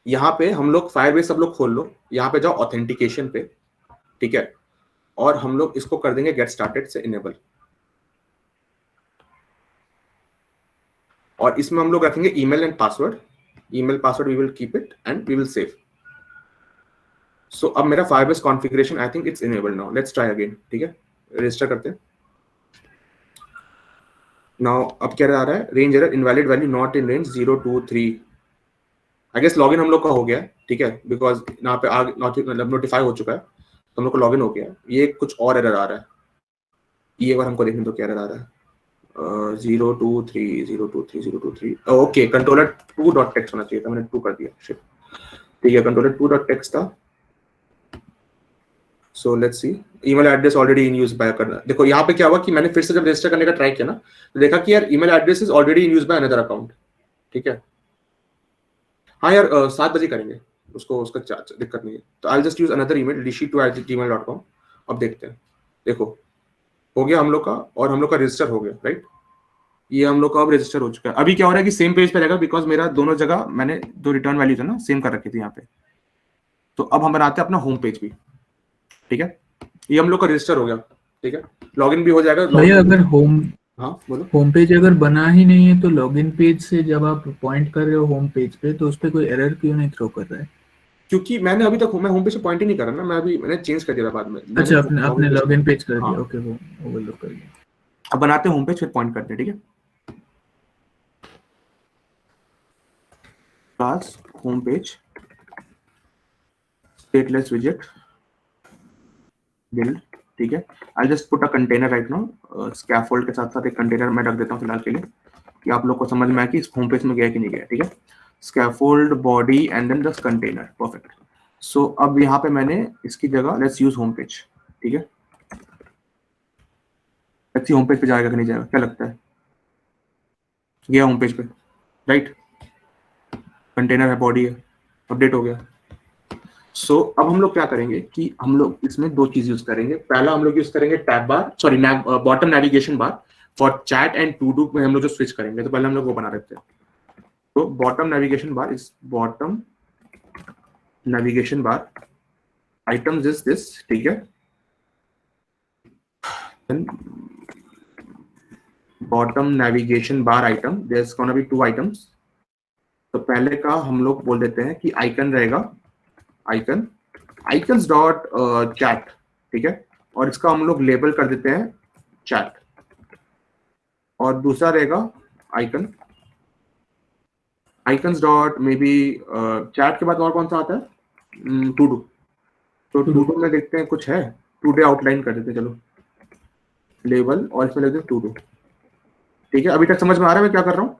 [SPEAKER 1] यहाँ पे हम लोग फायरबेस सब लोग खोल लो, यहाँ पे जाओ ऑथेंटिकेशन पे, ठीक है, और हम लोग इसको कर देंगे गेट स्टार्टेड से इनेबल, और इसमें हम लोग रखेंगे email and password. Email password we will keep it and we will save. So अब मेरा Firebase configuration I think it's enabled now. Let's try again, ठीक है, रजिस्टर करते हैं। नाउ अब क्या आ रहा है, range error, invalid value not in range 0 2 3। I guess login हम लोग का हो गया है, ठीक है, बिकॉज यहाँ पे मतलब नोटिफाई हो चुका है, तो हम लोग को लॉगिन हो गया। ये कुछ और एरर आ रहा है, ये बार हमको देखने तो क्या एरर आ रहा है, 0 2 3 0 2 3 0 2 3। ओके, कंट्रोलर 2 डॉट टेक्स्ट होना चाहिए था, मैंने 2 कर दिया, शिट, ठीक है। कंट्रोलर 2 डॉट टेक्स्ट था। So let's see, email address already in use by करना। देखो यहाँ पे क्या हुआ कि मैंने फिर से जब रजिस्टर करने का ट्राई किया ना, तो देखा कि यार email address is already in use by another account, ठीक है। हाँ यार 7 बजे करेंगे उसको, उसका दिक्कत नहीं है। तो I just use another email rishi2@gmail.com। अब देखते हैं, देखो हो गया हम लोग का, और हम लोग का रजिस्टर हो गया, राइट। ये हम लोग का अब रजिस्टर हो चुका है। अभी क्या हो रहा है कि सेम पेज पे रहेगा, बिकॉज मेरा दोनों जगह मैंने जो रिटर्न वैल्यू था ना सेम कर रखी थी यहाँ पे। तो अब हम बनाते हैं अपना होम पेज भी, ठीक है। ये हम लोग का रजिस्टर हो गया, ठीक है, लॉगिन भी हो जाएगा।
[SPEAKER 2] भैया अगर
[SPEAKER 1] हाँ बोलो।
[SPEAKER 2] होम पेज अगर बना ही नहीं है तो लॉगिन पेज से जब आप पॉइंट कर रहे हो होम पेज पे, तो उस पे कोई एरर क्यों नहीं थ्रो कर रहा है?
[SPEAKER 1] क्योंकि मैंने अभी तक मैं होम पेज पे पॉइंट ही नहीं कर रहा ना, मैंने चेंज कर दिया बाद में।
[SPEAKER 2] अच्छा, आपने लॉगिन पेज कर दिया,
[SPEAKER 1] हाँ।
[SPEAKER 2] ओके, वो ओवरलोड कर दिया।
[SPEAKER 1] अब बनाते हैं होम पेज, फिर पॉइंट करते हैं, ठीक है। क्लास होम पेज, स्टेटलेस विजेट, बिल्ड, ठीक है। I just put a container right now, scaffold के साथ साथ एक कंटेनर मैं रख देता हूँ फिलहाल के लिए कि आप लोग को समझ में आए कि इस होम पेज में गया कि नहीं गया, ठीक है। Scaffold body and then the container, perfect. So अब यहाँ पे मैंने इसकी जगह लेट्स यूज होम पेज, ठीक है। लेट्स सी होम पेज पे जाएगा कि नहीं जाएगा, क्या लगता है? गया होम पेज पे, राइट। कंटेनर है, बॉडी है, अपडेट हो गया। सो अब हम लोग क्या करेंगे कि हम लोग इसमें दो चीज यूज करेंगे। पहला हम लोग यूज करेंगे tab bar, sorry bottom navigation bar for chat and to do में हम लोग जो स्विच करेंगे, तो पहले हम लोग वो बना देते हैं। तो bottom navigation bar is bottom navigation bar items is this, ठीक है। Bottom navigation bar item, there is gonna be 2 items. तो पहले का हम लोग बोल देते हैं कि आइकन रहेगा, आइकन आइकन्स डॉट चैट, ठीक है। और इसका हम लोग लेबल कर देते हैं चैट। और दूसरा रहेगा icon icons dot maybe chat के बाद और कौन सा आता है? To do. तो टू डू में देखते हैं कुछ है, टुडे आउटलाइन कर देते हैं, चलो लेबल और इसमें लेते हैं टू डू, ठीक है। अभी तक समझ में आ रहा है मैं क्या कर रहा हूँ?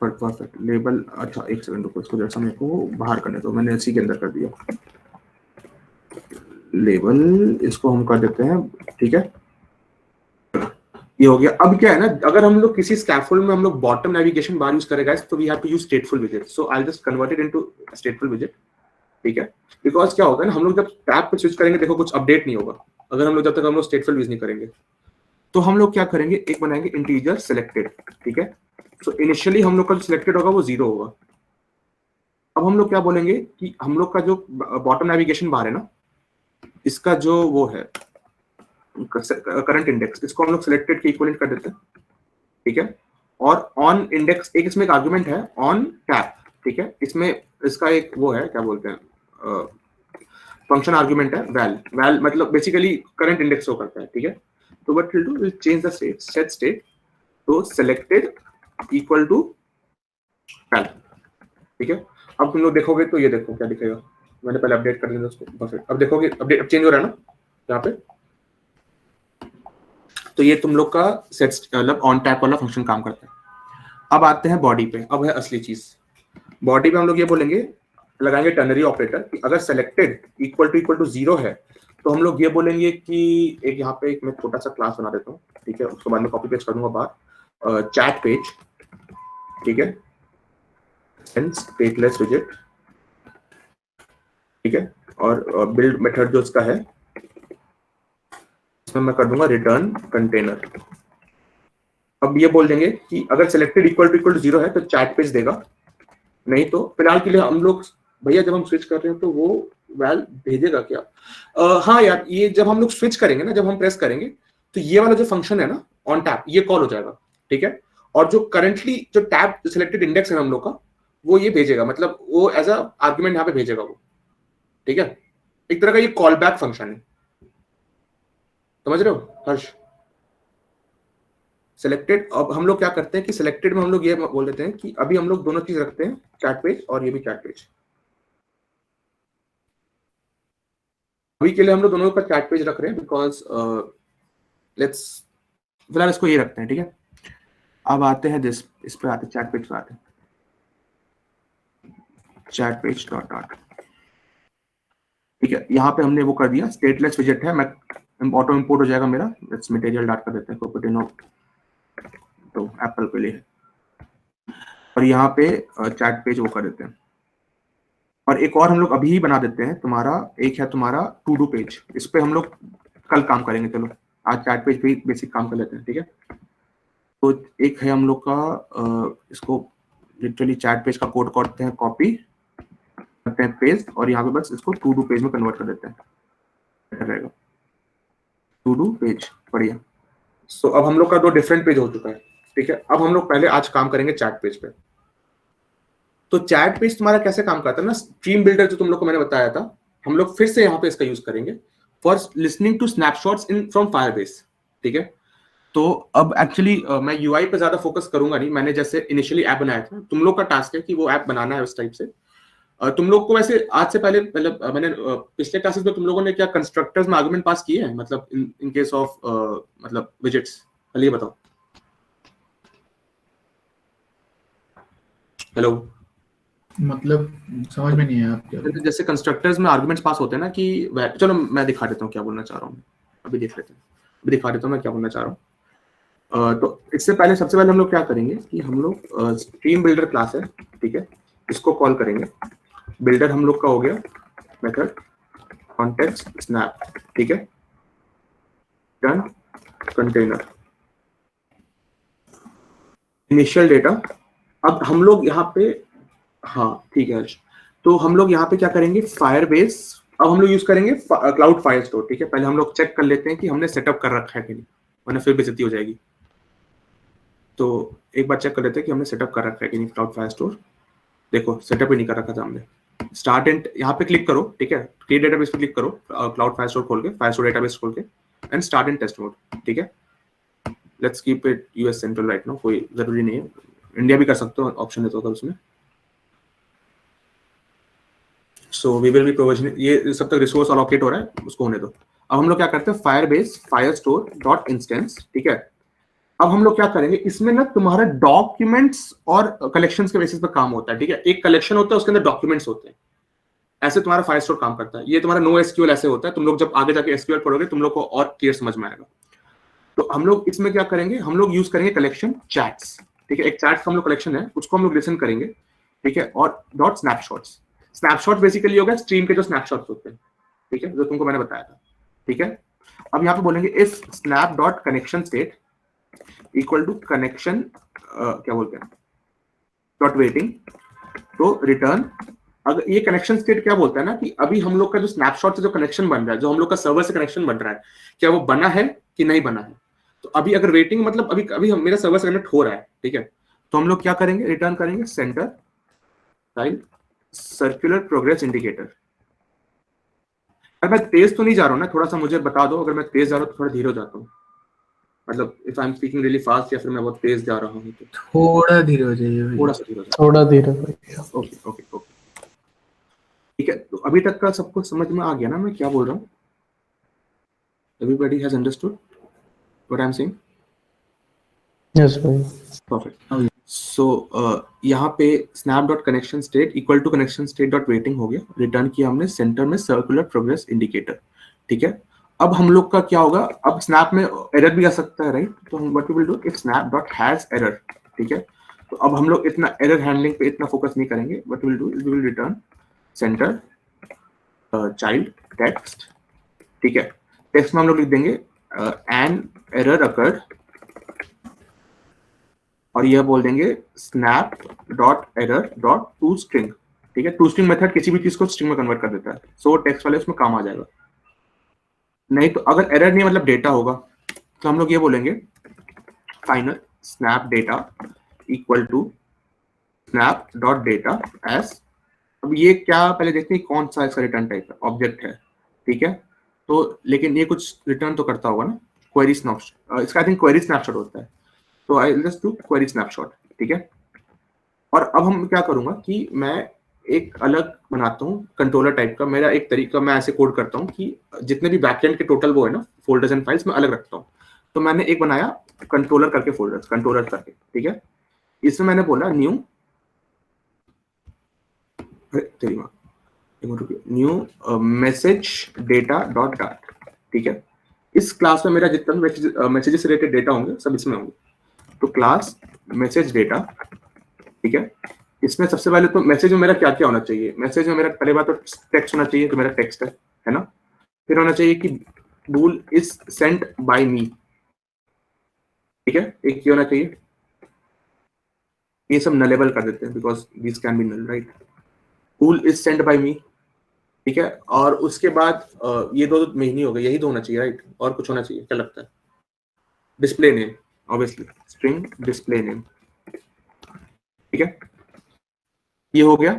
[SPEAKER 1] परफेक्ट। लेबल, अच्छा एक सेकंड रुको, इसको जैसा मेरे को बाहर करने दो, मैंने इसी के अंदर कर दिया लेबल, इसको हम कर देते हैं, ठीक है। ये हो गया। अब क्या है ना, अगर हम लोग किसी स्कैफोल्ड में हम लोग बॉटम नेविगेशन बार यूज करेगा तो we have to use stateful विजेट। So I just convert it into stateful विजेट, ठीक है। बिकॉज क्या होगा ना, हम लोग जब टैब पे स्विच करेंगे, देखो कुछ अपडेट नहीं होगा अगर हम लोग जब तक हम लोग स्टेटफुल यूज नहीं करेंगे। तो हम लोग क्या करेंगे, एक बनाएंगे इंटीजर सिलेक्टेड, ठीक है। सो इनिशियली हम लोग का जो सिलेक्टेड होगा वो 0 होगा। अब हम लोग क्या बोलेंगे कि हम लोग का जो बॉटम नेविगेशन बार है ना, इसका जो वो है करंट इंडेक्स, इसको हम लोग सिलेक्टेड के इक्विवेलेंट कर देते हैं, ठीक है। और ऑन इंडेक्स, एक इसमें एक आर्गुमेंट है ऑन टैब, ठीक है। इसमें इसका एक वो है, क्या बोलते हैं, फंक्शन आर्गुमेंट है वैल मतलब बेसिकली करंट इंडेक्स शो करता है, ठीक है। तो what will do, will change the state, set state तो सिलेक्टेड इक्वल टू वैल, ठीक है। अब तुम लोग देखोगे तो ये देखो क्या दिखेगा, मैंने पहले अपडेट कर दिया उसको, परफेक्ट। अब देखोगे अपडेट अब चेंज हो रहा है ना यहाँ पे। तो ये तुम लोग का सेट मतलब ऑन टैप वाला फंक्शन काम करता है। अब आते हैं बॉडी पे, अब है असली चीज। बॉडी पे हम लोग ये बोलेंगे, लगाएंगे टर्नरी ऑपरेटर कि अगर सेलेक्टेड इक्वल टू 0 है तो हम लोग ये बोलेंगे कि एक यहाँ पे एक मैं छोटा सा क्लास बना देता हूँ, ठीक है। उसके बाद में कॉपी पेस्ट कर दूंगा बाहर, चैट पेज, ठीक है, स्टेटलेस विजेट, ठीक है। और बिल्ड मेथड जो इसका है, इसमें मैं कर दूंगा रिटर्न कंटेनर। अब ये बोल देंगे कि अगर सिलेक्टेड इक्वल टू 0 है तो चैट पेज देगा, नहीं तो फिलहाल के लिए हम लोग भैया जब हम स्विच कर रहे हैं तो वो वैल भेजेगा क्या? हाँ यार, ये जब हम लोग स्विच करेंगे ना, जब हम प्रेस करेंगे तो ये वाला जो फंक्शन है ना ऑन टैप, ये कॉल हो जाएगा, ठीक है। और जो करंटली जो टैब सिलेक्टेड इंडेक्स है हम लोग का, वो ये भेजेगा, मतलब वो एज अ आर्गुमेंट यहाँ पे भेजेगा वो, ठीक है। एक तरह का ये कॉल बैक फंक्शन है, समझ रहे हो हर्ष? सिलेक्टेड, अब हम लोग क्या करते हैं कि सिलेक्टेड में हम लोग ये बोल देते हैं कि अभी हम लोग दोनों चीज रखते हैं, चैट पेज और ये भी चैट पेज। अभी के लिए हम लोग दोनों का चैट पेज रख रहे हैं बिकॉज लेट्स फिलहाल इसको ये रखते हैं, ठीक है। अब आते हैं इस पे आते हैं, चैट पेज पे आते हैं, चैट पेज डॉट डॉट, ठीक है। यहाँ पे हमने वो कर दिया, स्टेटलेस विजेट है, मैं ऑटो इंपोर्ट हो जाएगा मेरा, लेट्स मटेरियल डॉट कर देते हैं प्रॉपर्टी नो, तो एप्पल के लिए। और यहाँ पे चैट पेज वो कर देते हैं। और एक और हम लोग अभी ही बना देते हैं तुम्हारा, एक है तुम्हारा टू डू पेज, इस पे हम लोग कल काम करेंगे, चलो आज चैट पेज पे बेसिक काम कर लेते हैं, ठीक है। तो एक है हम लोग का इसको लिटरली चैट पेज का कोड करते हैं, कॉपी करते हैं पेज, और यहाँ पे बस इसको टू डू पेज में कन्वर्ट कर देते हैं, बेटर रहेगा। टू डू पेज, बढ़िया। सो अब हम लोग का 2 डिफरेंट पेज हो चुका है, ठीक है। अब हम लोग पहले आज काम करेंगे चैट पेज पे। तो चैट पेज तुम्हारा कैसे काम करता है ना, स्ट्रीम बिल्डर जो तुम लोग को मैंने बताया था, हम लोग फिर से यहाँ पे इसका यूज करेंगे for listening to snapshots in from Firebase, ठीक है। तो अब एक्चुअली मैं यूआई पे ज्यादा फोकस करूंगा नहीं, मैंने जैसे इनिशियली ऐप बनाया था, तुम लोग का टास्क है कि वो ऐप बनाना है उस टाइप से। तुम लोग को वैसे आज से पहले मतलब मैंने पिछले क्लासेस में तुम लोगों ने क्या कंस्ट्रक्टर्स में आर्गुमेंट पास किए हैं, मतलब इन केस ऑफ मतलब विजेट्स? पहले ये बताओ। हेलो,
[SPEAKER 2] मतलब समझ में नहीं है आप क्या
[SPEAKER 1] जैसे कंस्ट्रक्टर्स में आर्गुमेंट्स पास होते हैं ना कि चलो मैं दिखा देता हूँ क्या बोलना चाह रहा हूँ, अभी देख लेते हैं, अभी दिखा देता हूँ मैं क्या बोलना चाह रहा हूँ। तो इससे पहले सबसे पहले हम लोग क्या करेंगे कि हम लोग स्ट्रीम बिल्डर क्लास है, ठीक है, इसको कॉल करेंगे। बिल्डर हम लोग का हो गया मेथड कॉन्टेक्स्ट स्नैप, ठीक है, डन कंटेनर इनिशियल डेटा। अब हम लोग यहाँ पे, हाँ ठीक है, तो हम लोग यहाँ पे क्या करेंगे, फायरबेस अब हम लोग यूज करेंगे क्लाउड फायर स्टोर, ठीक है। पहले हम लोग चेक कर लेते हैं कि हमने सेटअप कर रखा है कि नहीं, वरना फिर बेइज्जती हो जाएगी। तो एक बार चेक कर लेते हैं कि हमने सेटअप कर रखा है कि नहीं क्लाउड फायर स्टोर। देखो सेटअप ही नहीं कर रखा था हमने। स्टार्ट एंड यहाँ पे क्लिक करो, ठीक है, क्रिएट डेटाबेस पे क्लिक करो, क्लाउड फायर स्टोर खोल के, फायर स्टोर डेटाबेस खोल के, and start and test mode, ठीक है। Let's keep it US central right now, कोई जरूरी नहीं है, इंडिया भी कर सकते हो, ऑप्शन देता होगा उसमें। So we will be provisioning, ये सब तक रिसोर्स अलोकेट हो रहा है, उसको होने दो। अब हम लोग क्या करते हैं, Firebase fire store dot instance, ठीक है। अब हम लोग क्या करेंगे, इसमें ना तुम्हारे डॉक्यूमेंट्स और कलेक्शंस के बेसिस पर काम होता है, ठीक है। एक कलेक्शन होता है, उसके अंदर डॉक्यूमेंट्स होते हैं, ऐसे तुम्हारा फायर स्टोर काम करता है। ये तुम्हारा नो एसक्यूएल ऐसे होता है, तुम लोग जब आगे जाके एसक्यूएल पढ़ोगे तुम लोग को और क्लियर समझ में आएगा। तो हम लोग इसमें क्या करेंगे, हम लोग यूज करेंगे कलेक्शन चैट्स, ठीक है। एक चैट्स का हम लोग कलेक्शन है, उसको हम लोग लिसन करेंगे, ठीक है, और डॉट स्नैपशॉट्स। स्नैपशॉट बेसिकली होगा स्ट्रीम के जो स्नैपशॉट्स होते हैं, ठीक है, जो तुमको मैंने बताया था, ठीक है। अब यहाँ पे बोलेंगे if snap dot connection state equal to connection क्या बोलते हैं डॉट वेटिंग, तो रिटर्न। अगर ये कनेक्शन स्टेट क्या बोलता है ना कि अभी हम लोग का जो स्नैपशॉट से जो कनेक्शन बन रहा है, जो हम लोग का सर्वर से कनेक्शन बन रहा है, क्या वो बना है कि नहीं बना है। तो अभी अगर वेटिंग मतलब अभी अभी मेरा सर्वर से कनेक्ट हो रहा है, ठीक है, तो हम लोग क्या करेंगे, रिटर्न करेंगे centre tile circular progress indicator. अगर मैं तेज तो नहीं जा रहा हूँ ना, थोड़ा सा मुझे बता दो, अगर मैं तेज जा रहा हूँ तो थोड़ा धीरे हो जाता हूँ, मतलब if I am speaking really fast या फिर मैं बहुत तेज जा रहा हूँ तो
[SPEAKER 2] थोड़ा धीरे हो जाइए भैया।
[SPEAKER 1] थोड़ा सा धीरे हो जाए।
[SPEAKER 3] थोड़ा धीरे भैया।
[SPEAKER 1] ओके ओके ओके, ठीक है। तो अभी तक का सब कुछ समझ में आ गया ना मैं क्या बोल रहा हूँ? Everybody has understood what I am saying?
[SPEAKER 3] Yes भैया।
[SPEAKER 1] परफेक्ट। सो यहाँ पे snap dot connection state equal to connection state dot waiting हो गया, रिटर्न किया हमने सेंटर में सर्कुलर प्रोग्रेस इंडिकेटर, ठीक है। अब हम लोग का क्या होगा, अब स्नैप में एरर भी आ सकता है, राइट। तो हम what we will do if snap dot has error, ठीक है। तो अब हम लोग इतना एरर हैंडलिंग पे इतना फोकस नहीं करेंगे, what we will do is we will return center child text, ठीक है। टेक्स्ट में हम लोग लिख देंगे एन एरर अकर्ड, और यह बोल देंगे snap dot error dot to string, ठीक है। टू स्ट्रिंग मेथड किसी भी चीज को स्ट्रिंग में कन्वर्ट कर देता है, सो टेक्स्ट वाले उसमें काम आ जाएगा। नहीं तो अगर एरर नहीं मतलब डेटा होगा, तो हम लोग ये बोलेंगे final snap data equal to snap dot data as. अब ये क्या पहले देखते हैं कौन सा इसका रिटर्न टाइप है, ऑब्जेक्ट है, ठीक है। तो लेकिन ये कुछ रिटर्न तो करता होगा ना, क्वेरी स्नैपशॉट, इसका आई थिंक क्वेरी स्नैपशॉट होता है, तो आई जस्ट डू क्वेरी स्नैपशॉट, ठीक है। और अब हम क्या करूंगा कि मैं एक अलग बनाता हूँ कंट्रोलर टाइप का, मेरा एक तरीका, मैं ऐसे कोड करता हूँ कि जितने भी बैकएंड के टोटल वो है ना फोल्डर्स एंड फाइल्स में अलग रखता हूँ। तो मैंने एक बनाया कंट्रोलर करके फोल्डर्स, कंट्रोलर करके, ठीक है। इसमें मैंने बोला new new message data dot dot, ठीक है। इस क्लास में मेरा जितना भी मैसेजेस रिलेटेड डेटा होंगे सब इसमें होंगे। तो क्लास मैसेज डेटा, ठीक है। इसमें सबसे पहले तो मैसेज में मेरा क्या क्या होना चाहिए, मैसेज में मेरा पहले बात तो टेक्स्ट होना चाहिए, तो मेरा टेक्स्ट है ना। फिर होना चाहिए कि bool is sent by me, ठीक है। एक ये होना चाहिए, ये सब नलेबल कर देते हैं because this can be null, right. bool is sent by me, ठीक है। और उसके बाद ये दो में ही नहीं हो गए, यही दो होना चाहिए, राइट। और कुछ होना चाहिए, क्या लगता है? Display name, obviously string display name, ठीक है। ये हो गया।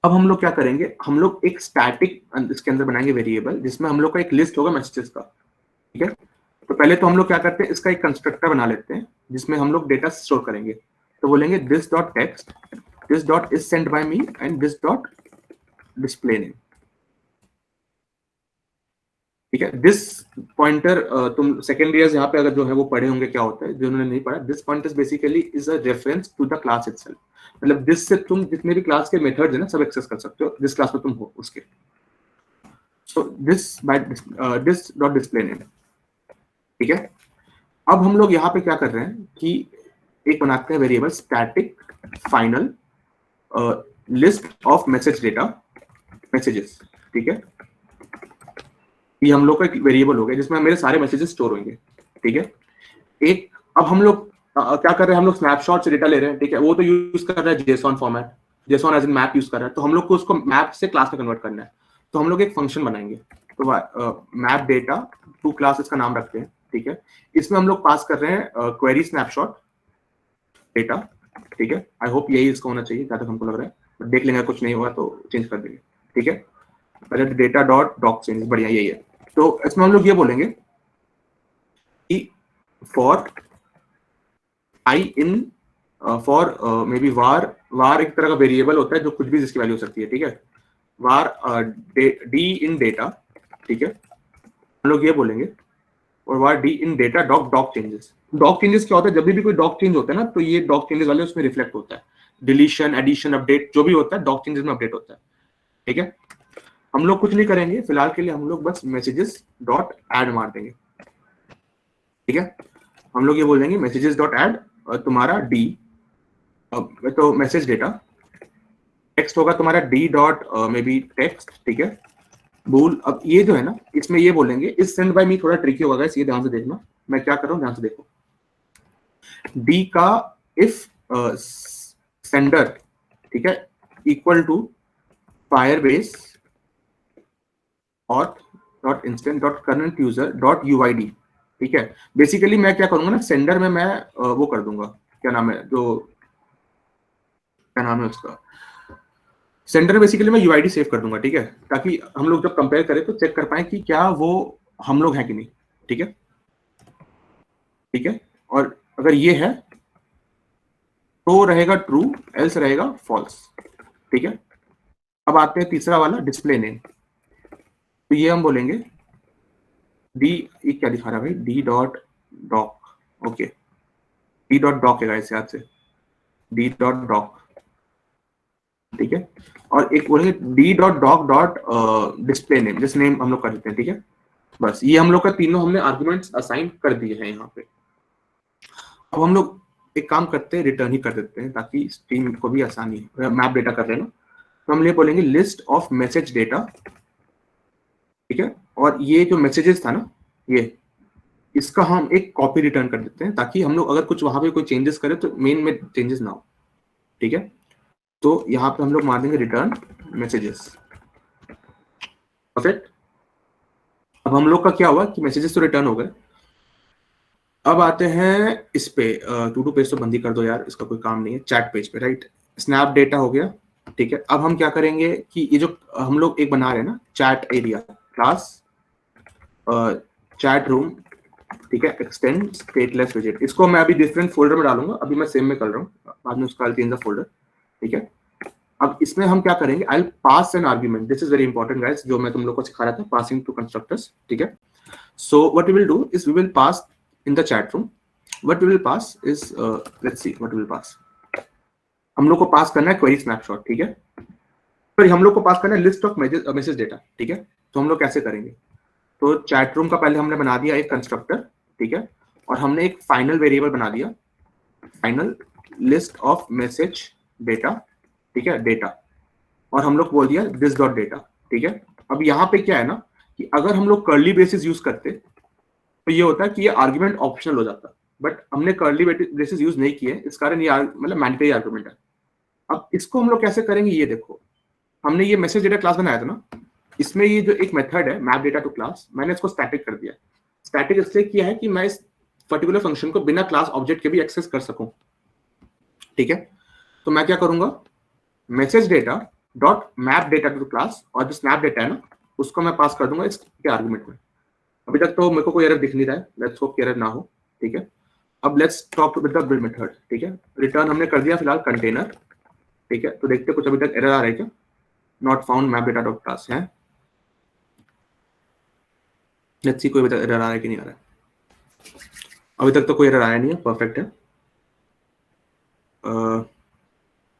[SPEAKER 1] अब हम लोग क्या करेंगे, हम लोग एक स्टैटिक इसके अंदर बनाएंगे वेरिएबल, जिसमें हम लोग का एक लिस्ट होगा मैसेजेस का, ठीक है। तो पहले तो हम लोग क्या करते हैं, इसका एक कंस्ट्रक्टर बना लेते हैं जिसमें हम लोग डेटा स्टोर करेंगे। तो बोलेंगे this dot text, this dot is sent by me and this dot display name. ठीक है, दिस पॉइंटर तुम सेकेंड ईयर्स यहाँ पे अगर जो है वो पढ़े होंगे क्या होता है, जिन्होंने नहीं पढ़ा, this pointer basically is a reference to the class itself. मतलब दिस से तुम जितने भी क्लास के मेथड्स है ना सब एक्सेस कर सकते हो जिस क्लास में तुम हो उसके। So this by this dot display name. ठीक है, अब हम लोग यहाँ पे क्या कर रहे हैं कि एक बनाते हैं variable static final list of message data messages. ठीक है, ये हम लोग का एक वेरिएबल हो गया जिसमें मेरे सारे मैसेजेस स्टोर होंगे। ठीक है, एक अब हम लोग क्या कर रहे हैं, हम लोग स्नैपशॉट से डेटा ले रहे हैं। ठीक है, वो तो यूज कर रहा है JSON format, JSON as in map use कर रहा है, तो हम लोग को उसको मैप से क्लास में कन्वर्ट करना है। तो हम लोग एक फंक्शन बनाएंगे, तो मैप डेटा टू क्लास इसका नाम रखते हैं। ठीक है, इसमें हम लोग पास कर रहे हैं क्वेरी स्नैपशॉट डेटा। ठीक है, आई होप यही इसका होना चाहिए जहां तक हमको लग रहा है, देख लेंगे कुछ नहीं हुआ तो चेंज कर देंगे। ठीक है, पहले डेटा डॉट डॉक चेंज, बढ़िया यही है। तो इसमें हम लोग ये बोलेंगे कि for I in for may be var एक तरह का वेरिएबल होता है जो कुछ भी जिसकी वैल्यू हो सकती है। ठीक है, वार डी इन डेटा। ठीक है, हम लोग ये बोलेंगे और var d in data doc doc changes. Doc changes क्या होता है, जब भी कोई डॉक चेंज होता है ना तो ये डॉक चेंजेस वाले उसमें रिफ्लेक्ट होता है। डिलीशन, एडिशन, अपडेट जो भी होता है डॉक चेंजेस में अपडेट होता है। ठीक है, हम लोग कुछ नहीं करेंगे फिलहाल के लिए, हम लोग बस मैसेजेस डॉट ऐड मार देंगे। ठीक है, हम लोग ये बोल देंगे मैसेजेस डॉट ऐड तुम्हारा डी, तो मैसेज डेटा टेक्स्ट होगा तुम्हारा D dot may be text. ठीक है, बोल अब ये जो है ना इसमें ये बोलेंगे इस सेंड बाय मी थोड़ा ट्रिकी होगा, ये ध्यान से देखना मैं क्या कर रहा हूँ, ध्यान से देखो। डी का इफ सेंडर, ठीक है, इक्वल टू फायरबेस और dot instant dot current user dot UID. ठीक है, बेसिकली मैं क्या करूंगा ना, सेंडर में मैं वो कर दूंगा, क्या नाम है, जो क्या नाम है उसका, सेंडर में बेसिकली मैं यूआईडी सेव कर दूंगा। ठीक है, ताकि हम लोग जब कंपेयर करें तो चेक कर पाए कि क्या वो हम लोग हैं कि नहीं। ठीक है, ठीक है, और अगर ये है तो रहेगा ट्रू, एल्स रहेगा फॉल्स। ठीक है, अब आते हैं तीसरा वाला डिस्प्ले नेम। तो ये हम बोलेंगे डी, ये क्या दिखा रहा है भाई, D dot doc. Okay, D dot doc है गाइस, याद से डी डॉट डॉक। ठीक है, और एक बोलेंगे D dot doc dot display name, जिस नेम हम लोग कर देते हैं। ठीक है, बस ये हम लोग का तीनों हमने आर्गुमेंट्स असाइन कर दिए हैं यहाँ पे। अब हम लोग एक काम करते हैं, रिटर्न ही कर देते हैं ताकि टीम को भी आसानी है। मैप डेटा कर रहे हैं ना, तो हम ये बोलेंगे लिस्ट ऑफ मैसेज डेटा। ठीक है, और ये जो मैसेजेस था ना, ये इसका हम एक कॉपी रिटर्न कर देते हैं ताकि हम लोग अगर कुछ वहां पे कोई चेंजेस करें तो मेन में चेंजेस ना हो। ठीक है, तो यहाँ पे हम लोग मार देंगे रिटर्न मैसेजेस। परफेक्ट, अब हम लोग का क्या हुआ कि मैसेजेस तो रिटर्न हो गए। अब आते हैं इस पे, टू टू पेज तो बंद ही कर दो यार, इसका कोई काम नहीं है। चैट पेज पे, राइट, स्नैप डेटा हो गया। ठीक है, अब हम क्या करेंगे कि ये जो हम लोग एक बना रहे हैं ना, chat area class chat room. ठीक है, एक्सटेंड स्टेटलेस विजेट, इसको मैं अभी डिफरेंट फोल्डर में डालूंगा, अभी मैं सेम में कर रहा हूँ, बाद में उसका चेंज द फोल्डर। ठीक है, अब इसमें हम क्या करेंगे, I will pass an argument, this is very important guys, जो मैं तुम लोग को सिखा रहा था, पासिंग टू कंस्ट्रक्टर्स। ठीक है, so what we will do is we will pass in the chat room, what we will pass is let's see what we will pass, हम लोग को पास करना है क्वेरी स्नैपशॉट। ठीक है, फिर हम लोग को पास करना है लिस्ट ऑफ मैसेज डेटा। ठीक है, तो हम लोग कैसे करेंगे, तो चैट रूम का पहले हमने बना दिया एक कंस्ट्रक्टर। ठीक है, और हमने एक फाइनल वेरिएबल बना दिया, final list of message data. ठीक है, डेटा, और हम लोग बोल दिया दिस डॉट डेटा। ठीक है, अब यहाँ पे क्या है ना कि अगर हम लोग कर्ली ब्रेसेस यूज करते तो ये होता है कि ये आर्गुमेंट ऑप्शनल हो जाता, बट हमने कर्ली ब्रेसेस यूज नहीं किए, इस कारण ये मतलब मैंडेटरी आर्गुमेंट है। अब इसको हम लोग कैसे करेंगे, ये देखो, हमने ये मैसेज डेटा क्लास बनाया था ना, इसमें ये जो एक मेथड है मैप डेटा टू क्लास, मैंने इसको स्टैटिक कर दिया। स्टैटिक इसलिए किया है कि मैं इस पर्टिकुलर फंक्शन को बिना क्लास ऑब्जेक्ट के भी एक्सेस कर सकूं। ठीक है, तो मैं क्या करूंगा, message data dot map data to class, और जो स्नैप डेटा है ना उसको मैं पास कर दूंगा इसके आर्गुमेंट में। अभी तक तो मेरे को कोई एरर दिख नहीं रहा है, लेट्स होप एरर ना हो। ठीक है, अब let's talk with the build method. ठीक है, रिटर्न हमने कर दिया फिलहाल कंटेनर ठीक है, तो देखते कुछ अभी तक एरर आ रहा है क्या? Not found map data dot class है, लेट्स सी कोई अभी तक एरर आ रहा है कि नहीं आ रहा है। अभी तक तो कोई एरर आया नहीं है, परफेक्ट है।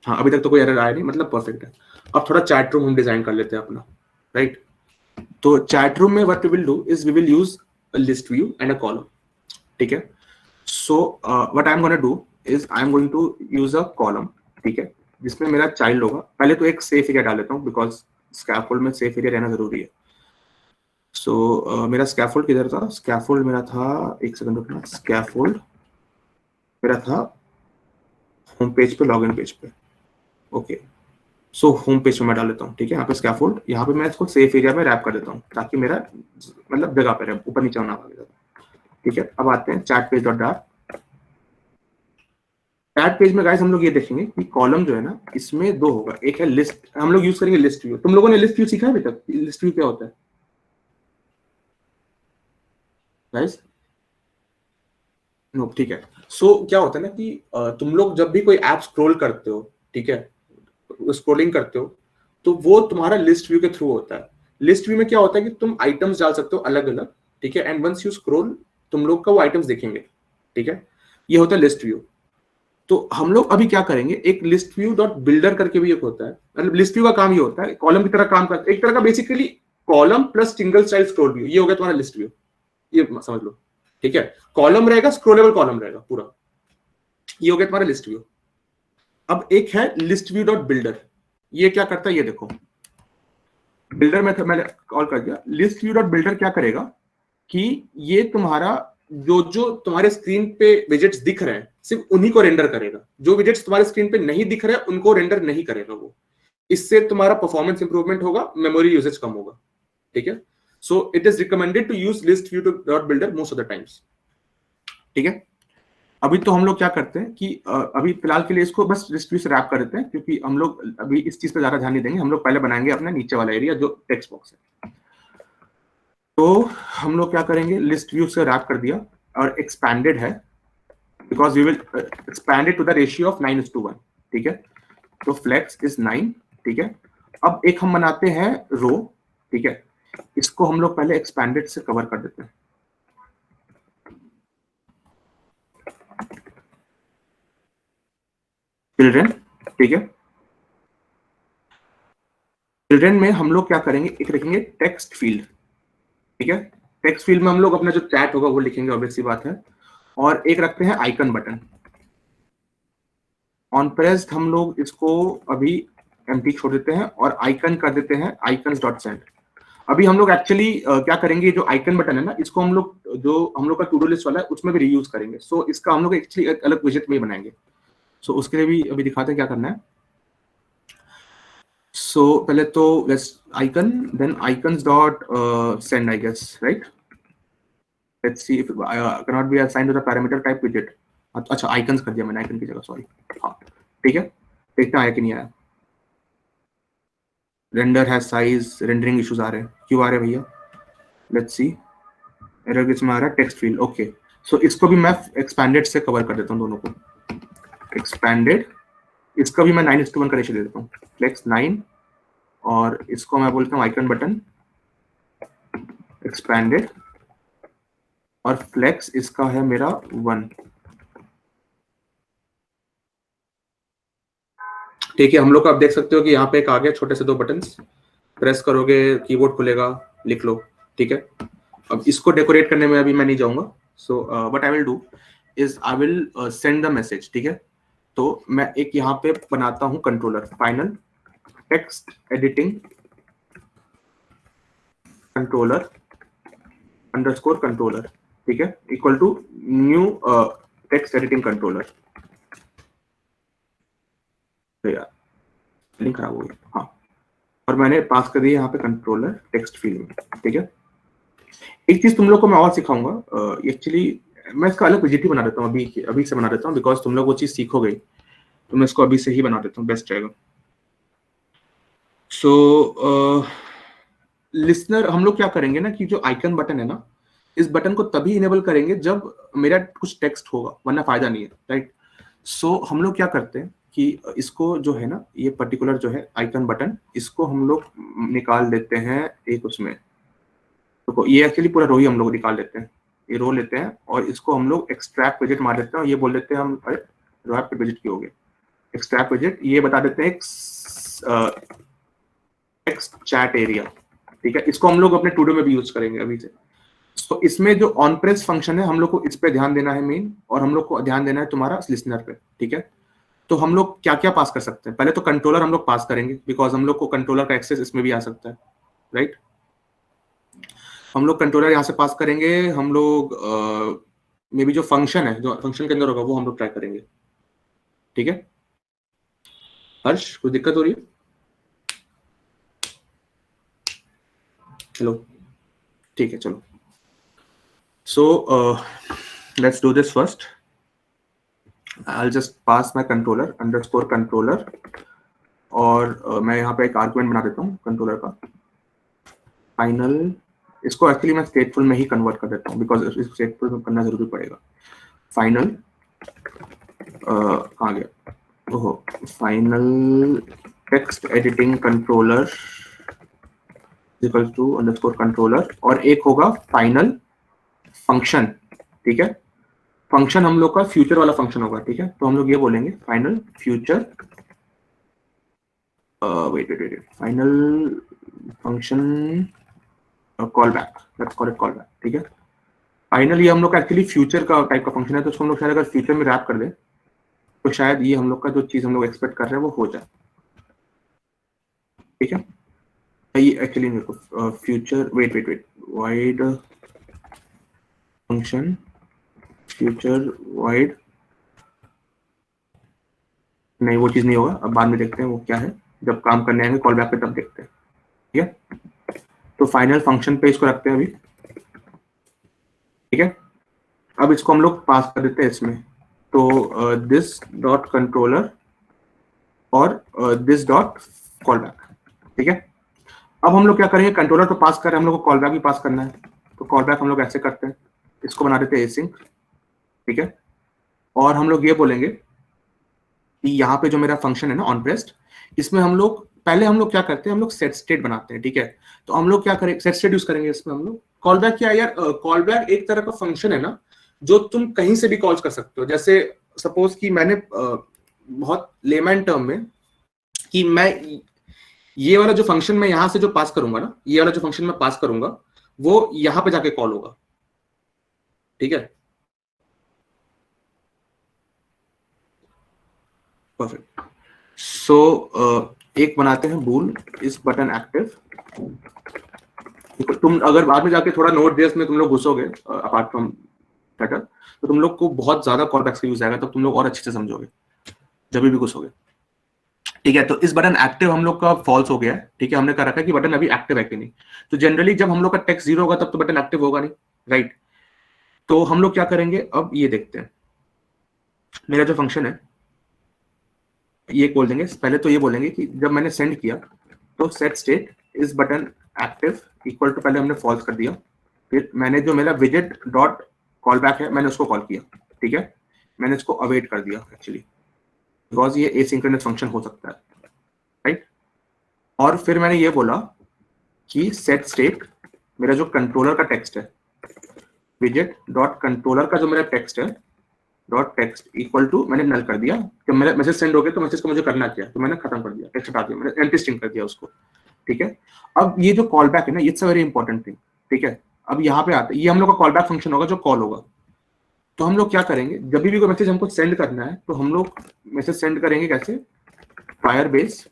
[SPEAKER 1] हाँ, अभी तक तो कोई एरर आया नहीं, मतलब परफेक्ट है। अब थोड़ा चैट रूम हम डिजाइन कर लेते हैं अपना, राइट? तो चैट रूम में what we will do is we will use a list view and a column, ठीक है? So what I am gonna do is I am going to use a column, ठीक है, जिसमें मेरा child होगा। पहले तो एक सेफ एरिया डाल लेता हूँ, बिकॉज स्कैफोल्ड में सेफ एरिया रहना जरूरी है। सो मेरा स्कैफोल्ड किधर था? स्कैफोल्ड मेरा था, एक सेकंड रुकना, स्कैफोल्ड मेरा था होम पेज पे, लॉगिन पेज पे। ओके, सो होम पेज पे मैं डाल लेता हूँ, ठीक है? यहाँ पे स्कैफोल्ड, यहाँ पे मैं इसको सेफ एरिया में रैप कर देता हूँ ताकि मेरा मतलब जगह पे रहे, ऊपर नीचे होना पड़ेगा, ठीक है? अब आते हैं chat page dot dart. Chat page में गाइस हम लोग ये देखेंगे कि कॉलम जो है ना, इसमें दो होगा, एक है लिस्ट, हम लोग यूज करेंगे लिस्ट व्यू। तुम लोगों ने लिस्ट व्यू सीखा है अभी तक? लिस्ट व्यू क्या होता है गाइस? नो, ठीक है। सो क्या होता है ना कि तुम लोग जब भी कोई ऐप स्क्रॉल करते हो, ठीक है, स्क्रॉलिंग करते हो, तो वो तुम्हारा लिस्ट व्यू के थ्रू होता है। लिस्ट व्यू में क्या होता है कि तुम आइटम्स डाल सकते हो अलग अलग, ठीक है, एंड वंस यू स्क्रॉल तुम लोग का वो आइटम्स देखेंगे, ठीक है? ये होता है लिस्ट व्यू। तो हम लोग अभी क्या करेंगे, एक लिस्ट व्यू डॉट बिल्डर करके भी एक होता है, मतलब लिस्ट व्यू का काम ये होता है, कॉलम की तरह काम करता है, एक तरह का basically column plus single style scroll view, ये हो गया तुम्हारा लिस्ट व्यू, ये समझ लो, ठीक है? कॉलम रहेगा, स्क्रॉलेबल कॉलम रहेगा पूरा, ये हो गया तुम्हारा लिस्ट व्यू। अब एक है लिस्ट व्यू डॉट बिल्डर, ये क्या करता है ये देखो। बिल्डर में मैंने कॉल कर दिया, लिस्ट व्यू डॉट बिल्डर क्या करेगा कि ये तुम्हारा जो तुम्हारे स्क्रीन पे विजेट्स दिख रहे हैं सिर्फ उन्हीं को रेंडर करेगा, जो विजेट्स तुम्हारे स्क्रीन पे नहीं दिख रहे हैं उनको रेंडर नहीं करेगा वो। इससे तुम्हारा परफॉर्मेंस इंप्रूवमेंट होगा, मेमोरी यूसेज कम होगा, ठीक है? So it is recommended to use list view dot builder most of the times, ठीक है? अभी तो हम लोग क्या करते हैं कि अभी फिलहाल के लिए इसको बस लिस्ट व्यू से रैप कर देते हैं, क्योंकि हम लोग अभी इस चीज पे ज्यादा ध्यान नहीं देंगे। हम लोग पहले बनाएंगे अपना नीचे वाला एरिया जो टेक्स्ट बॉक्स है। तो हम लोग क्या करेंगे, लिस्ट व्यू से रैप कर दिया और एक्सपैंडेड है, because we will expand it to the ratio of 9:1, ठीक है? तो फ्लेक्स इज 9, ठीक है? अब एक हम बनाते हैं रो, ठीक है? इसको हम लोग पहले एक्सपैंडेड से कवर कर देते हैं। चिल्ड्रन, ठीक है? चिल्ड्रन में हम लोग क्या करेंगे, एक लिखेंगे टेक्स्ट फील्ड, ठीक है? टेक्स्ट फील्ड में हम लोग अपना जो चैट होगा वो लिखेंगे, ऑब्वियस सी बात है। और एक रखते हैं आइकन बटन, ऑन प्रेस्ड हम लोग इसको अभी एम्प्टी छोड़ देते हैं और आइकन कर देते हैं आइकन्स डॉट सेंड। अभी हम लोग एक्चुअली क्या करेंगे, जो आइकन बटन है ना, इसको हम लोग जो हम लोग का टू डू लिस्ट वाला है उसमें भी रीयूज करेंगे। सो इसका हम लोग एक्चुअली एक अलग विजेट में बनाएंगे। सो उसके लिए भी अभी दिखाते हैं क्या करना है। सो पहले तो icon, then icons dot send, I guess, right? Let's see if cannot be assigned to the parameter type widget। अच्छा, आइकन्स कर दिया मैंने, आइकन की जगह, सॉरी। हाँ, ठीक है, देखते हैं आया कि नहीं आया। रेंडर है साइज, रेंडरिंग इश्यूज आ रहे हैं, क्यों आ रहे हैं भैया? लेट्स सी, एरर किसमें आ रहा है? Text field, okay. सो इसको भी मैं एक्सपैंडेड से कवर कर देता हूँ, दोनों को एक्सपैंडेड। इसका भी मैं 9:1 का रेशियो दे देता हूँ, फ्लेक्स 9, और इसको मैं बोलता हूँ आइकन बटन एक्सपैंडेड, और फ्लेक्स इसका है मेरा 1, ठीक है? हम लोग आप देख सकते हो कि यहाँ पे एक आ गया, छोटे से 2 बटन्स, प्रेस करोगे कीबोर्ड खुलेगा, लिख लो, ठीक है? अब इसको डेकोरेट करने में अभी मैं नहीं जाऊंगा। So what I will do is I will send the message, ठीक है? तो मैं एक यहाँ पे बनाता हूँ controller, final text editing controller underscore controller, ठीक है, equal to new text editing controller. यार लिंक खराब हो गया, हाँ, और मैंने पास कर दिया यहाँ पे कंट्रोलर टेक्स्ट फील्ड में, ठीक है? एक चीज तुम लोग को मैं और सिखाऊंगा, एक्चुअली मैं इसका अलग विजेट ही बना देता हूँ, अभी से बना देता हूँ, बिकॉज तुम लोग वो चीज सीखोगे, तो मैं इसको अभी से ही बना देता हूँ, बेस्ट रहेगा। सो लिसनर हम लोग क्या करेंगे ना कि जो आइकन बटन है ना, इस बटन को तभी इनेबल करेंगे जब मेरा कुछ टेक्स्ट होगा, वरना फायदा नहीं है, राइट? सो हम लोग क्या करते हैं कि इसको जो है ना, ये पर्टिकुलर जो है आइकन बटन, इसको हम लोग निकाल देते हैं एक उसमें, तो ये एक्चुअली पूरा रो ही हम लोग निकाल देते हैं, ये रो लेते हैं और इसको हम लोग एक्सट्रैक्ट विजेट मार देते हैं और ये बोल देते हैं हम, अरे रो विजेट की हो गए एक्सट्रैक्ट विजेट, ये बता देते हैं टेक्स्ट चैट एरिया, ठीक है। इसको हम लोग अपने टूडो में भी यूज करेंगे अभी से। तो इसमें जो ऑन प्रेस फंक्शन है हम लोग को इस पे ध्यान देना है मेन, और हम लोग को ध्यान देना है तुम्हारा लिसनर पे, ठीक है। तो हम लोग क्या क्या पास कर सकते हैं, पहले तो कंट्रोलर हम लोग पास करेंगे, बिकॉज हम लोग को कंट्रोलर का एक्सेस इसमें भी आ सकता है, राइट। हम लोग कंट्रोलर यहाँ से पास करेंगे, हम लोग मे बी जो फंक्शन है, जो फंक्शन के अंदर होगा वो हम लोग ट्राई करेंगे, ठीक है। हर्ष, कोई दिक्कत हो रही है? हेलो, ठीक है, चलो। So let's do this first. I'll just pass my controller underscore controller, और मैं यहाँ पे एक आर्गुमेंट बना देता हूँ कंट्रोलर का फाइनल। इसको एक्चुअली मैं स्टेटफुल में ही कन्वर्ट कर देता हूँ, बिकॉज इसको स्टेटफुल में करना जरूरी पड़ेगा। फाइनल कहाँ गया, ओहो, final text editing controller equal to underscore controller, और एक होगा फाइनल फंक्शन, ठीक है। फंक्शन हम लोग का फ्यूचर वाला फंक्शन होगा, ठीक है। तो हम लोग ये बोलेंगे final future, wait final function call back, let's call it call back, ठीक है। फाइनल ये हम लोग का एक्चुअली फ्यूचर का टाइप का फंक्शन है, तो उसको हम लोग शायद अगर फ्यूचर में रैप कर दे तो शायद ये हम लोग का जो चीज हम लोग एक्सपेक्ट कर रहे हैं वो हो जाए, ठीक है। ये एक्चुअली मेरे को future, wait wide function future wide, नहीं वो चीज नहीं होगा, अब बाद में देखते हैं वो क्या है, जब काम करने आएंगे कॉल बैक पे तब देखते हैं, ठीक है। तो फाइनल फंक्शन पे इसको रखते हैं अभी, ठीक है। अब इसको हम लोग पास कर देते हैं इसमें, तो दिस डॉट कंट्रोलर और दिस डॉट कॉल बैक, ठीक है। अब हम लोग क्या करेंगे, कंट्रोलर तो पास कर रहे हैं, हम लोग को कॉल बैक भी पास करना है, तो कॉल बैक हम लोग ऐसे करते हैं, इसको बना देते हैं एसिंक, ठीक है। और हम लोग ये बोलेंगे कि यहाँ पे जो मेरा फंक्शन है ना ऑन प्रेस्ड, इसमें हम लोग पहले हम लोग क्या करते हैं, हम लोग सेट स्टेट बनाते हैं, ठीक है। तो हम लोग क्या करेंगे, सेट स्टेट यूज करेंगे इसमें हम लोग। कॉल बैक क्या यार, कॉल बैक एक तरह का फंक्शन है ना जो तुम कहीं से भी कॉल कर सकते हो। जैसे सपोज कि मैंने बहुत लेमैन टर्म में, कि मैं ये वाला जो फंक्शन मैं यहां से जो पास करूंगा ना, ये वाला जो फंक्शन मैं पास करूंगा वो यहां पे जाके कॉल होगा, ठीक है। परफेक्ट। सो एक बनाते हैं बूल इस बटन एक्टिव। तुम अगर बाद में जाके थोड़ा नोट जेएस में तुम लोग घुसोगे अपार्ट फ्रॉम फ्लटर, तो तुम लोग को बहुत ज्यादा कॉलबैक्स का यूज आएगा, तब तुम लोग और अच्छे से समझोगे जब भी घुसोगे, ठीक है। तो इस बटन एक्टिव हम लोग का फॉल्स हो गया है, ठीक है। हमने कह रखा है कि बटन अभी एक्टिव है कि नहीं। तो जनरली जब हम लोग का टेक्स्ट 0 होगा तब तो बटन एक्टिव होगा नहीं, राइट। तो हम लोग क्या करेंगे, अब ये देखते हैं, मेरा जो फंक्शन है ये बोल देंगे, पहले तो ये बोलेंगे कि जब मैंने सेंड किया तो सेट स्टेट इस बटन एक्टिव इक्वल टू, पहले हमने फॉल्स कर दिया, फिर मैंने जो मेरा विजेट डॉट कॉल बैक है मैंने उसको कॉल किया, ठीक है। मैंने इसको अवेट कर दिया एक्चुअली, बिकॉज ये एसिंक्रोनस फंक्शन हो सकता है, राइट। और फिर मैंने ये बोला कि सेट स्टेट मेरा जो कंट्रोलर का टेक्स्ट है, विजेट डॉट कंट्रोलर का जो मेरा टेक्स्ट है डॉट टेक्स्ट इक्वल टू, मैंने नल कर दिया। जब मेरा मैसेज सेंड हो गया तो मैसेज को मुझे करना क्या, तो मैंने खत्म कर दिया, टेक्स्ट हटा दिया, मैंने एम्प्टी स्ट्रिंग कर दिया उसको, ठीक है। अब ये जो कॉल बैक है ना, it's a very important thing, ठीक है। अब यहाँ पे आते, ये हम लोग का कॉल बैक फंक्शन होगा जो कॉल होगा। तो हम लोग क्या करेंगे, जब भी कोई मैसेज हमको सेंड करना है तो हम लोग मैसेज सेंड करेंगे कैसे, Firebase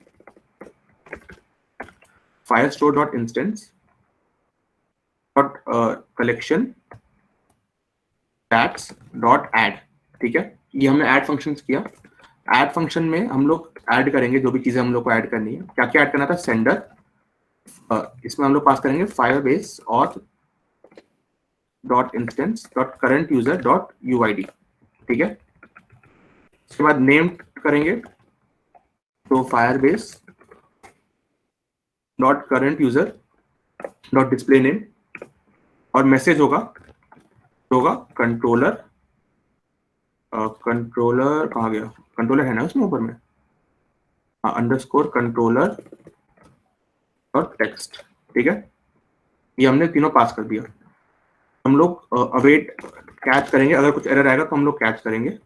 [SPEAKER 1] Firestore dot instance dot collection stats dot add, ठीक है। ये हमने ऐड फंक्शन किया। ऐड फंक्शन में हम लोग ऐड करेंगे जो भी चीजें हम लोग को ऐड करनी है। क्या क्या ऐड करना था, सेंडर, इसमें हम लोग पास करेंगे फायरबेस और dot instance dot current user dot UID, ठीक है। उसके बाद नेम करेंगे, तो Firebase dot current user dot display name, और मैसेज होगा कंट्रोलर, कंट्रोलर कहाँ गया, कंट्रोलर है ना उसमें ऊपर में, अंडरस्कोर कंट्रोलर और टेक्स्ट, ठीक है, ये हमने तीनों पास कर दिया। हम लोग अवेट कैच करेंगे, अगर कुछ एरर आएगा तो हम लोग कैच करेंगे।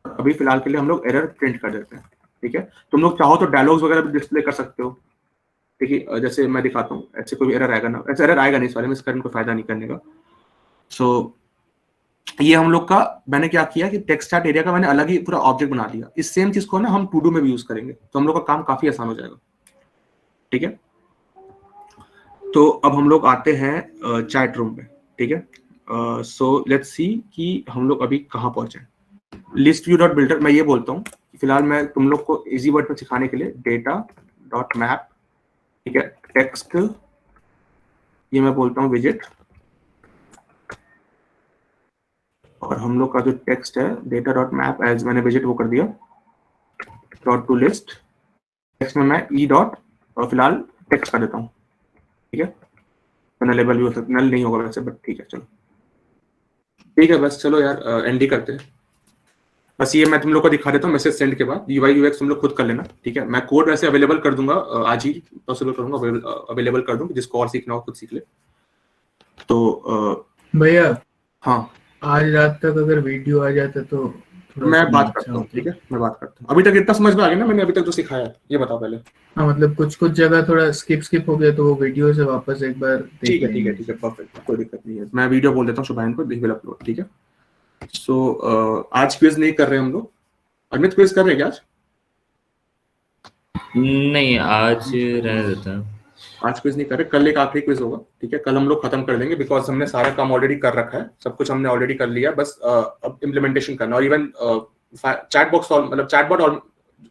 [SPEAKER 1] अभी फिलहाल के लिए हम लोग एरर प्रिंट कर देते हैं, ठीक है। तुम लोग चाहो तो डायलॉग्स वगैरह भी डिस्प्ले कर सकते हो, ठीक है। जैसे मैं दिखाता हूँ, ऐसे कोई एरर आएगा ना, ऐसे एरर आएगा नहीं, सॉरी, इसका कोई फायदा नहीं करने का। सो ये हम लोग का, मैंने क्या किया कि टेक्स्ट चैट एरिया का मैंने अलग ही पूरा ऑब्जेक्ट बना दिया। इस सेम चीज को ना हम टू डू में भी यूज करेंगे, तो हम लोग का काम काफी आसान हो जाएगा, ठीक है। तो अब हम लोग आते हैं चैट रूम पे, ठीक है। सो लेट्स सी कि हम लोग अभी कहाँ पहुंचे। लिस्ट व्यू डॉट बिल्डर, मैं ये बोलता हूँ फिलहाल मैं तुम लोग को इजी वर्ड में सिखाने के लिए डेटा डॉट मैप, ठीक है, टेक्स्ट, ये मैं बोलता हूँ विजिट, और हम लोग का जो टेक्स्ट है डेटा डॉट मैप एज मैंने विजिट वो कर दिया, डॉट टू लिस्ट, टेक्स्ट में मैं ई डॉट और फिलहाल टेक्स्ट कर देता हूँ, ठीक है। तो नलेबल भी हो सकता, नल नहीं होगा वैसे, बट ठीक है, चलो ठीक है, बस चलो यार एंड ही करते हैं। बस ये मैं तुम लोग को दिखा देता हूँ मैसेज सेंड के बाद, यूआई यूएक्स तुम लोग खुद कर लेना, ठीक है। मैं कोड वैसे अवेलेबल कर दूंगा, आज ही पॉसिबल करूंगा, अवेलेबल कर दूंगा, जिसको और सीखना हो खुद सीख ले। तो
[SPEAKER 2] भैया
[SPEAKER 1] हाँ,
[SPEAKER 2] आज रात तक अगर वीडियो आ जाता तो
[SPEAKER 1] मैं बात करता हूँ, ठीक है, मैं बात करता हूँ। अभी तक इतना समझ में आ गया ना मैंने अभी तक जो सिखाया है, ये बताओ पहले।
[SPEAKER 2] हाँ, मतलब कुछ जगह थोड़ा स्किप हो गया तो वो वीडियो से वापस एक बार
[SPEAKER 1] ठीक है, ठीक है, ठीक है, परफेक्ट, कोई दिक्कत नहीं है। मैं वीडियो बोल देता हूँ शुभायन को, विल अपलोड, ठीक है। सो आज क्विज नहीं कर रहे हम लोग। अमित क्विज कर रहे हैं क्या आज?
[SPEAKER 5] नहीं, आज रहने देते हैं।
[SPEAKER 1] आज क्विज नहीं कर रहे, कल एक आखिरी क्विज होगा, ठीक है। कल हम लोग खत्म कर देंगे, बिकॉज हमने सारा काम ऑलरेडी कर रखा है, सब कुछ हमने ऑलरेडी कर लिया, बस अब इम्प्लीमेंटेशन करना। और इवन चैट बॉक्स, मतलब chatbot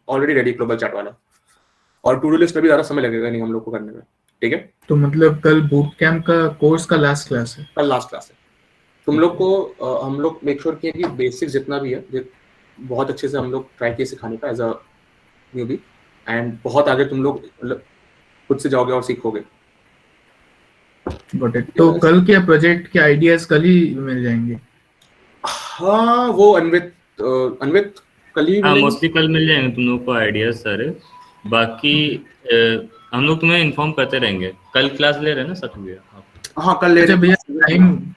[SPEAKER 1] already ready, global chat वाला, और टू डू लिस्ट में भी ज्यादा समय लगेगा नहीं हम लोग को करने में, ठीक है।
[SPEAKER 2] तो मतलब कल बूट कैंप का कोर्स का लास्ट क्लास है?
[SPEAKER 1] कल लास्ट क्लास है। तुम लोग को हम लोग मेक श्योर किए कि बेसिक जितना भी है बहुत अच्छे से हम लोग ट्राई किए सिखाने का एज अ न्यूबी, एंड बहुत आगे तुम लोग मतलब खुद से जाओगे और सीखोगे।
[SPEAKER 2] Got it. तो कल के प्रोजेक्ट के आइडियाज कल ही मिल जाएंगे?
[SPEAKER 1] हाँ, वो अनवित कल ही
[SPEAKER 5] हाँ, मोस्टली कल मिल जाएंगे तुम लोग को आइडियाज सारे। बाकी हम लोग तुम्हें इन्फॉर्म करते रहेंगे। कल क्लास ले रहे हैं ना सच भैया?
[SPEAKER 1] हाँ, कल ले रहे हैं।
[SPEAKER 2] भैया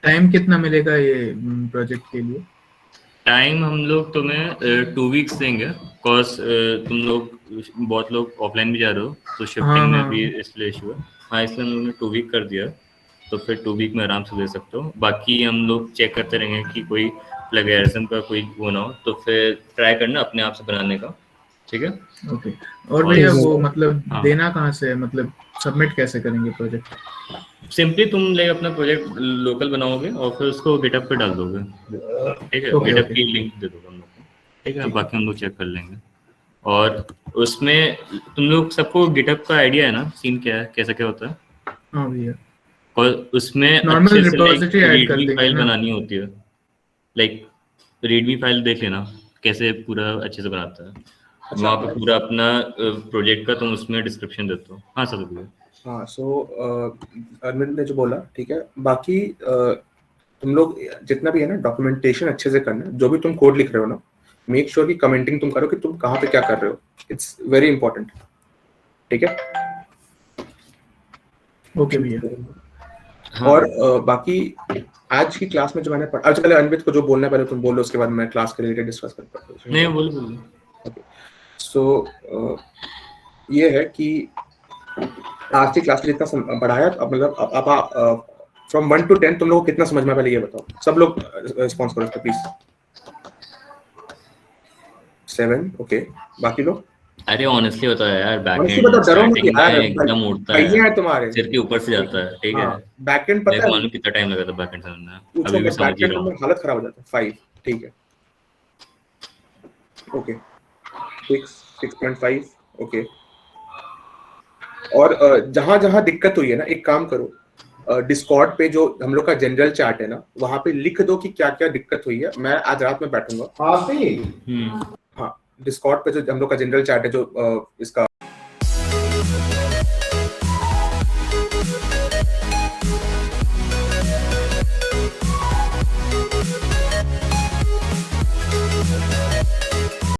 [SPEAKER 2] टाइम कितना मिलेगा ये प्रोजेक्ट के लिए?
[SPEAKER 5] टाइम हम लोग तुम्हें 2 वीक्स देंगे, बिकॉज तुम लोग बहुत लोग ऑफलाइन भी जा रहे हो, तो शिफ्टिंग में भी इसलिए इशू है। हाँ, इसलिए हम लोग ने 2 वीक कर दिया, तो फिर 2 वीक में आराम से दे सकते हो। बाकी हम लोग चेक करते रहेंगे कि कोई प्लेगरिज्म का कोई वो ना हो, तो फिर ट्राई करना अपने आप से बनाने का, ठीक है।
[SPEAKER 2] ओके। और भैया वो मतलब देना कहाँ से है, मतलब सबमिट कैसे करेंगे प्रोजेक्ट?
[SPEAKER 5] सिंपली तुम ले अपना प्रोजेक्ट लोकल बनाओगे और फिर उसको गिटहब पे डाल दोगे, ठीक है। गिटहब की लिंक दे दोगे हम लोग को, ठीक है। बाकी हम लोग चेक कर लेंगे। और उसमें तुम लोग सबको गिटहब का आइडिया है ना, सीन क्या है, कैसा क्या होता है?
[SPEAKER 2] हाँ भैया।
[SPEAKER 5] और उसमें
[SPEAKER 2] नॉर्मल
[SPEAKER 5] अच्छे से
[SPEAKER 2] रिपोजिटरी ऐड कर
[SPEAKER 5] रीडमी
[SPEAKER 2] देंगे
[SPEAKER 5] फाइल
[SPEAKER 2] ना?
[SPEAKER 5] बनानी होती है, लाइक रीडमी फाइल देख लेना कैसे पूरा अच्छे से बनाता है। वहाँ पे पूरा अपना प्रोजेक्ट का तुम उसमें डिस्क्रिप्शन देते हो। हाँ सर भैया।
[SPEAKER 1] हाँ, सो अरविंद ने जो बोला ठीक है। बाकी तुम लोग जितना भी है ना डॉक्यूमेंटेशन अच्छे से करना। जो भी तुम कोड लिख रहे हो ना, मेक श्योर कि कमेंटिंग तुम करो कि तुम कहाँ पे क्या कर रहे हो। इट्स वेरी इंपॉर्टेंट, ठीक है।
[SPEAKER 2] ओके भैया।
[SPEAKER 5] हाँ।
[SPEAKER 1] और बाकी आज की क्लास में जो मैंने पढ़ा, पहले अनवित को जो बोलना है पहले तुम बोलो, उसके बाद मैं क्लास के रिलेटेड डिस्कस करता हूँ।
[SPEAKER 5] नहीं, बोलो।
[SPEAKER 1] सो ये है कि आज की क्लास में जितना पढ़ाया, अब मतलब आप फ्रॉम 1 to 10 तुम लोग को कितना समझ में, पहले ये बताओ। सब लोग रिस्पॉन्स करो प्लीज। 7, ओके। बाकी लोग
[SPEAKER 5] अरे ऑनेस्टली बताओ यार,
[SPEAKER 1] Honestly
[SPEAKER 5] बैकएंड
[SPEAKER 1] बताओ, डरो मत
[SPEAKER 5] स्टार्टिंग
[SPEAKER 1] यार,
[SPEAKER 5] में एकदम उड़ता
[SPEAKER 1] कहिए
[SPEAKER 5] है,
[SPEAKER 1] है तुम्हारे
[SPEAKER 5] सिर के ऊपर से जाता है, ठीक है।
[SPEAKER 1] बैकएंड पता है,
[SPEAKER 5] मालूम कितना टाइम लगा था बैकएंड समझना,
[SPEAKER 1] पूछो
[SPEAKER 5] अभी भी
[SPEAKER 1] मत,
[SPEAKER 5] समझ ही
[SPEAKER 1] बैकएंड
[SPEAKER 5] रहा
[SPEAKER 1] में
[SPEAKER 5] हूँ।
[SPEAKER 1] हालत खराब हो जाता है। 5, ठीक है, ओके। 6.5, ओके। और जहां जहां दिक्कत हुई है ना, एक काम करो, डिस्कॉर्ड पे जो हम लोग का जनरल चैट है ना, वहां पे लिख दो कि क्या क्या दिक्कत हुई है। मैं आज रात में बैठूंगा। हाँ, डिस्कॉर्ड पे जो हम लोग का जनरल चैट है, जो इसका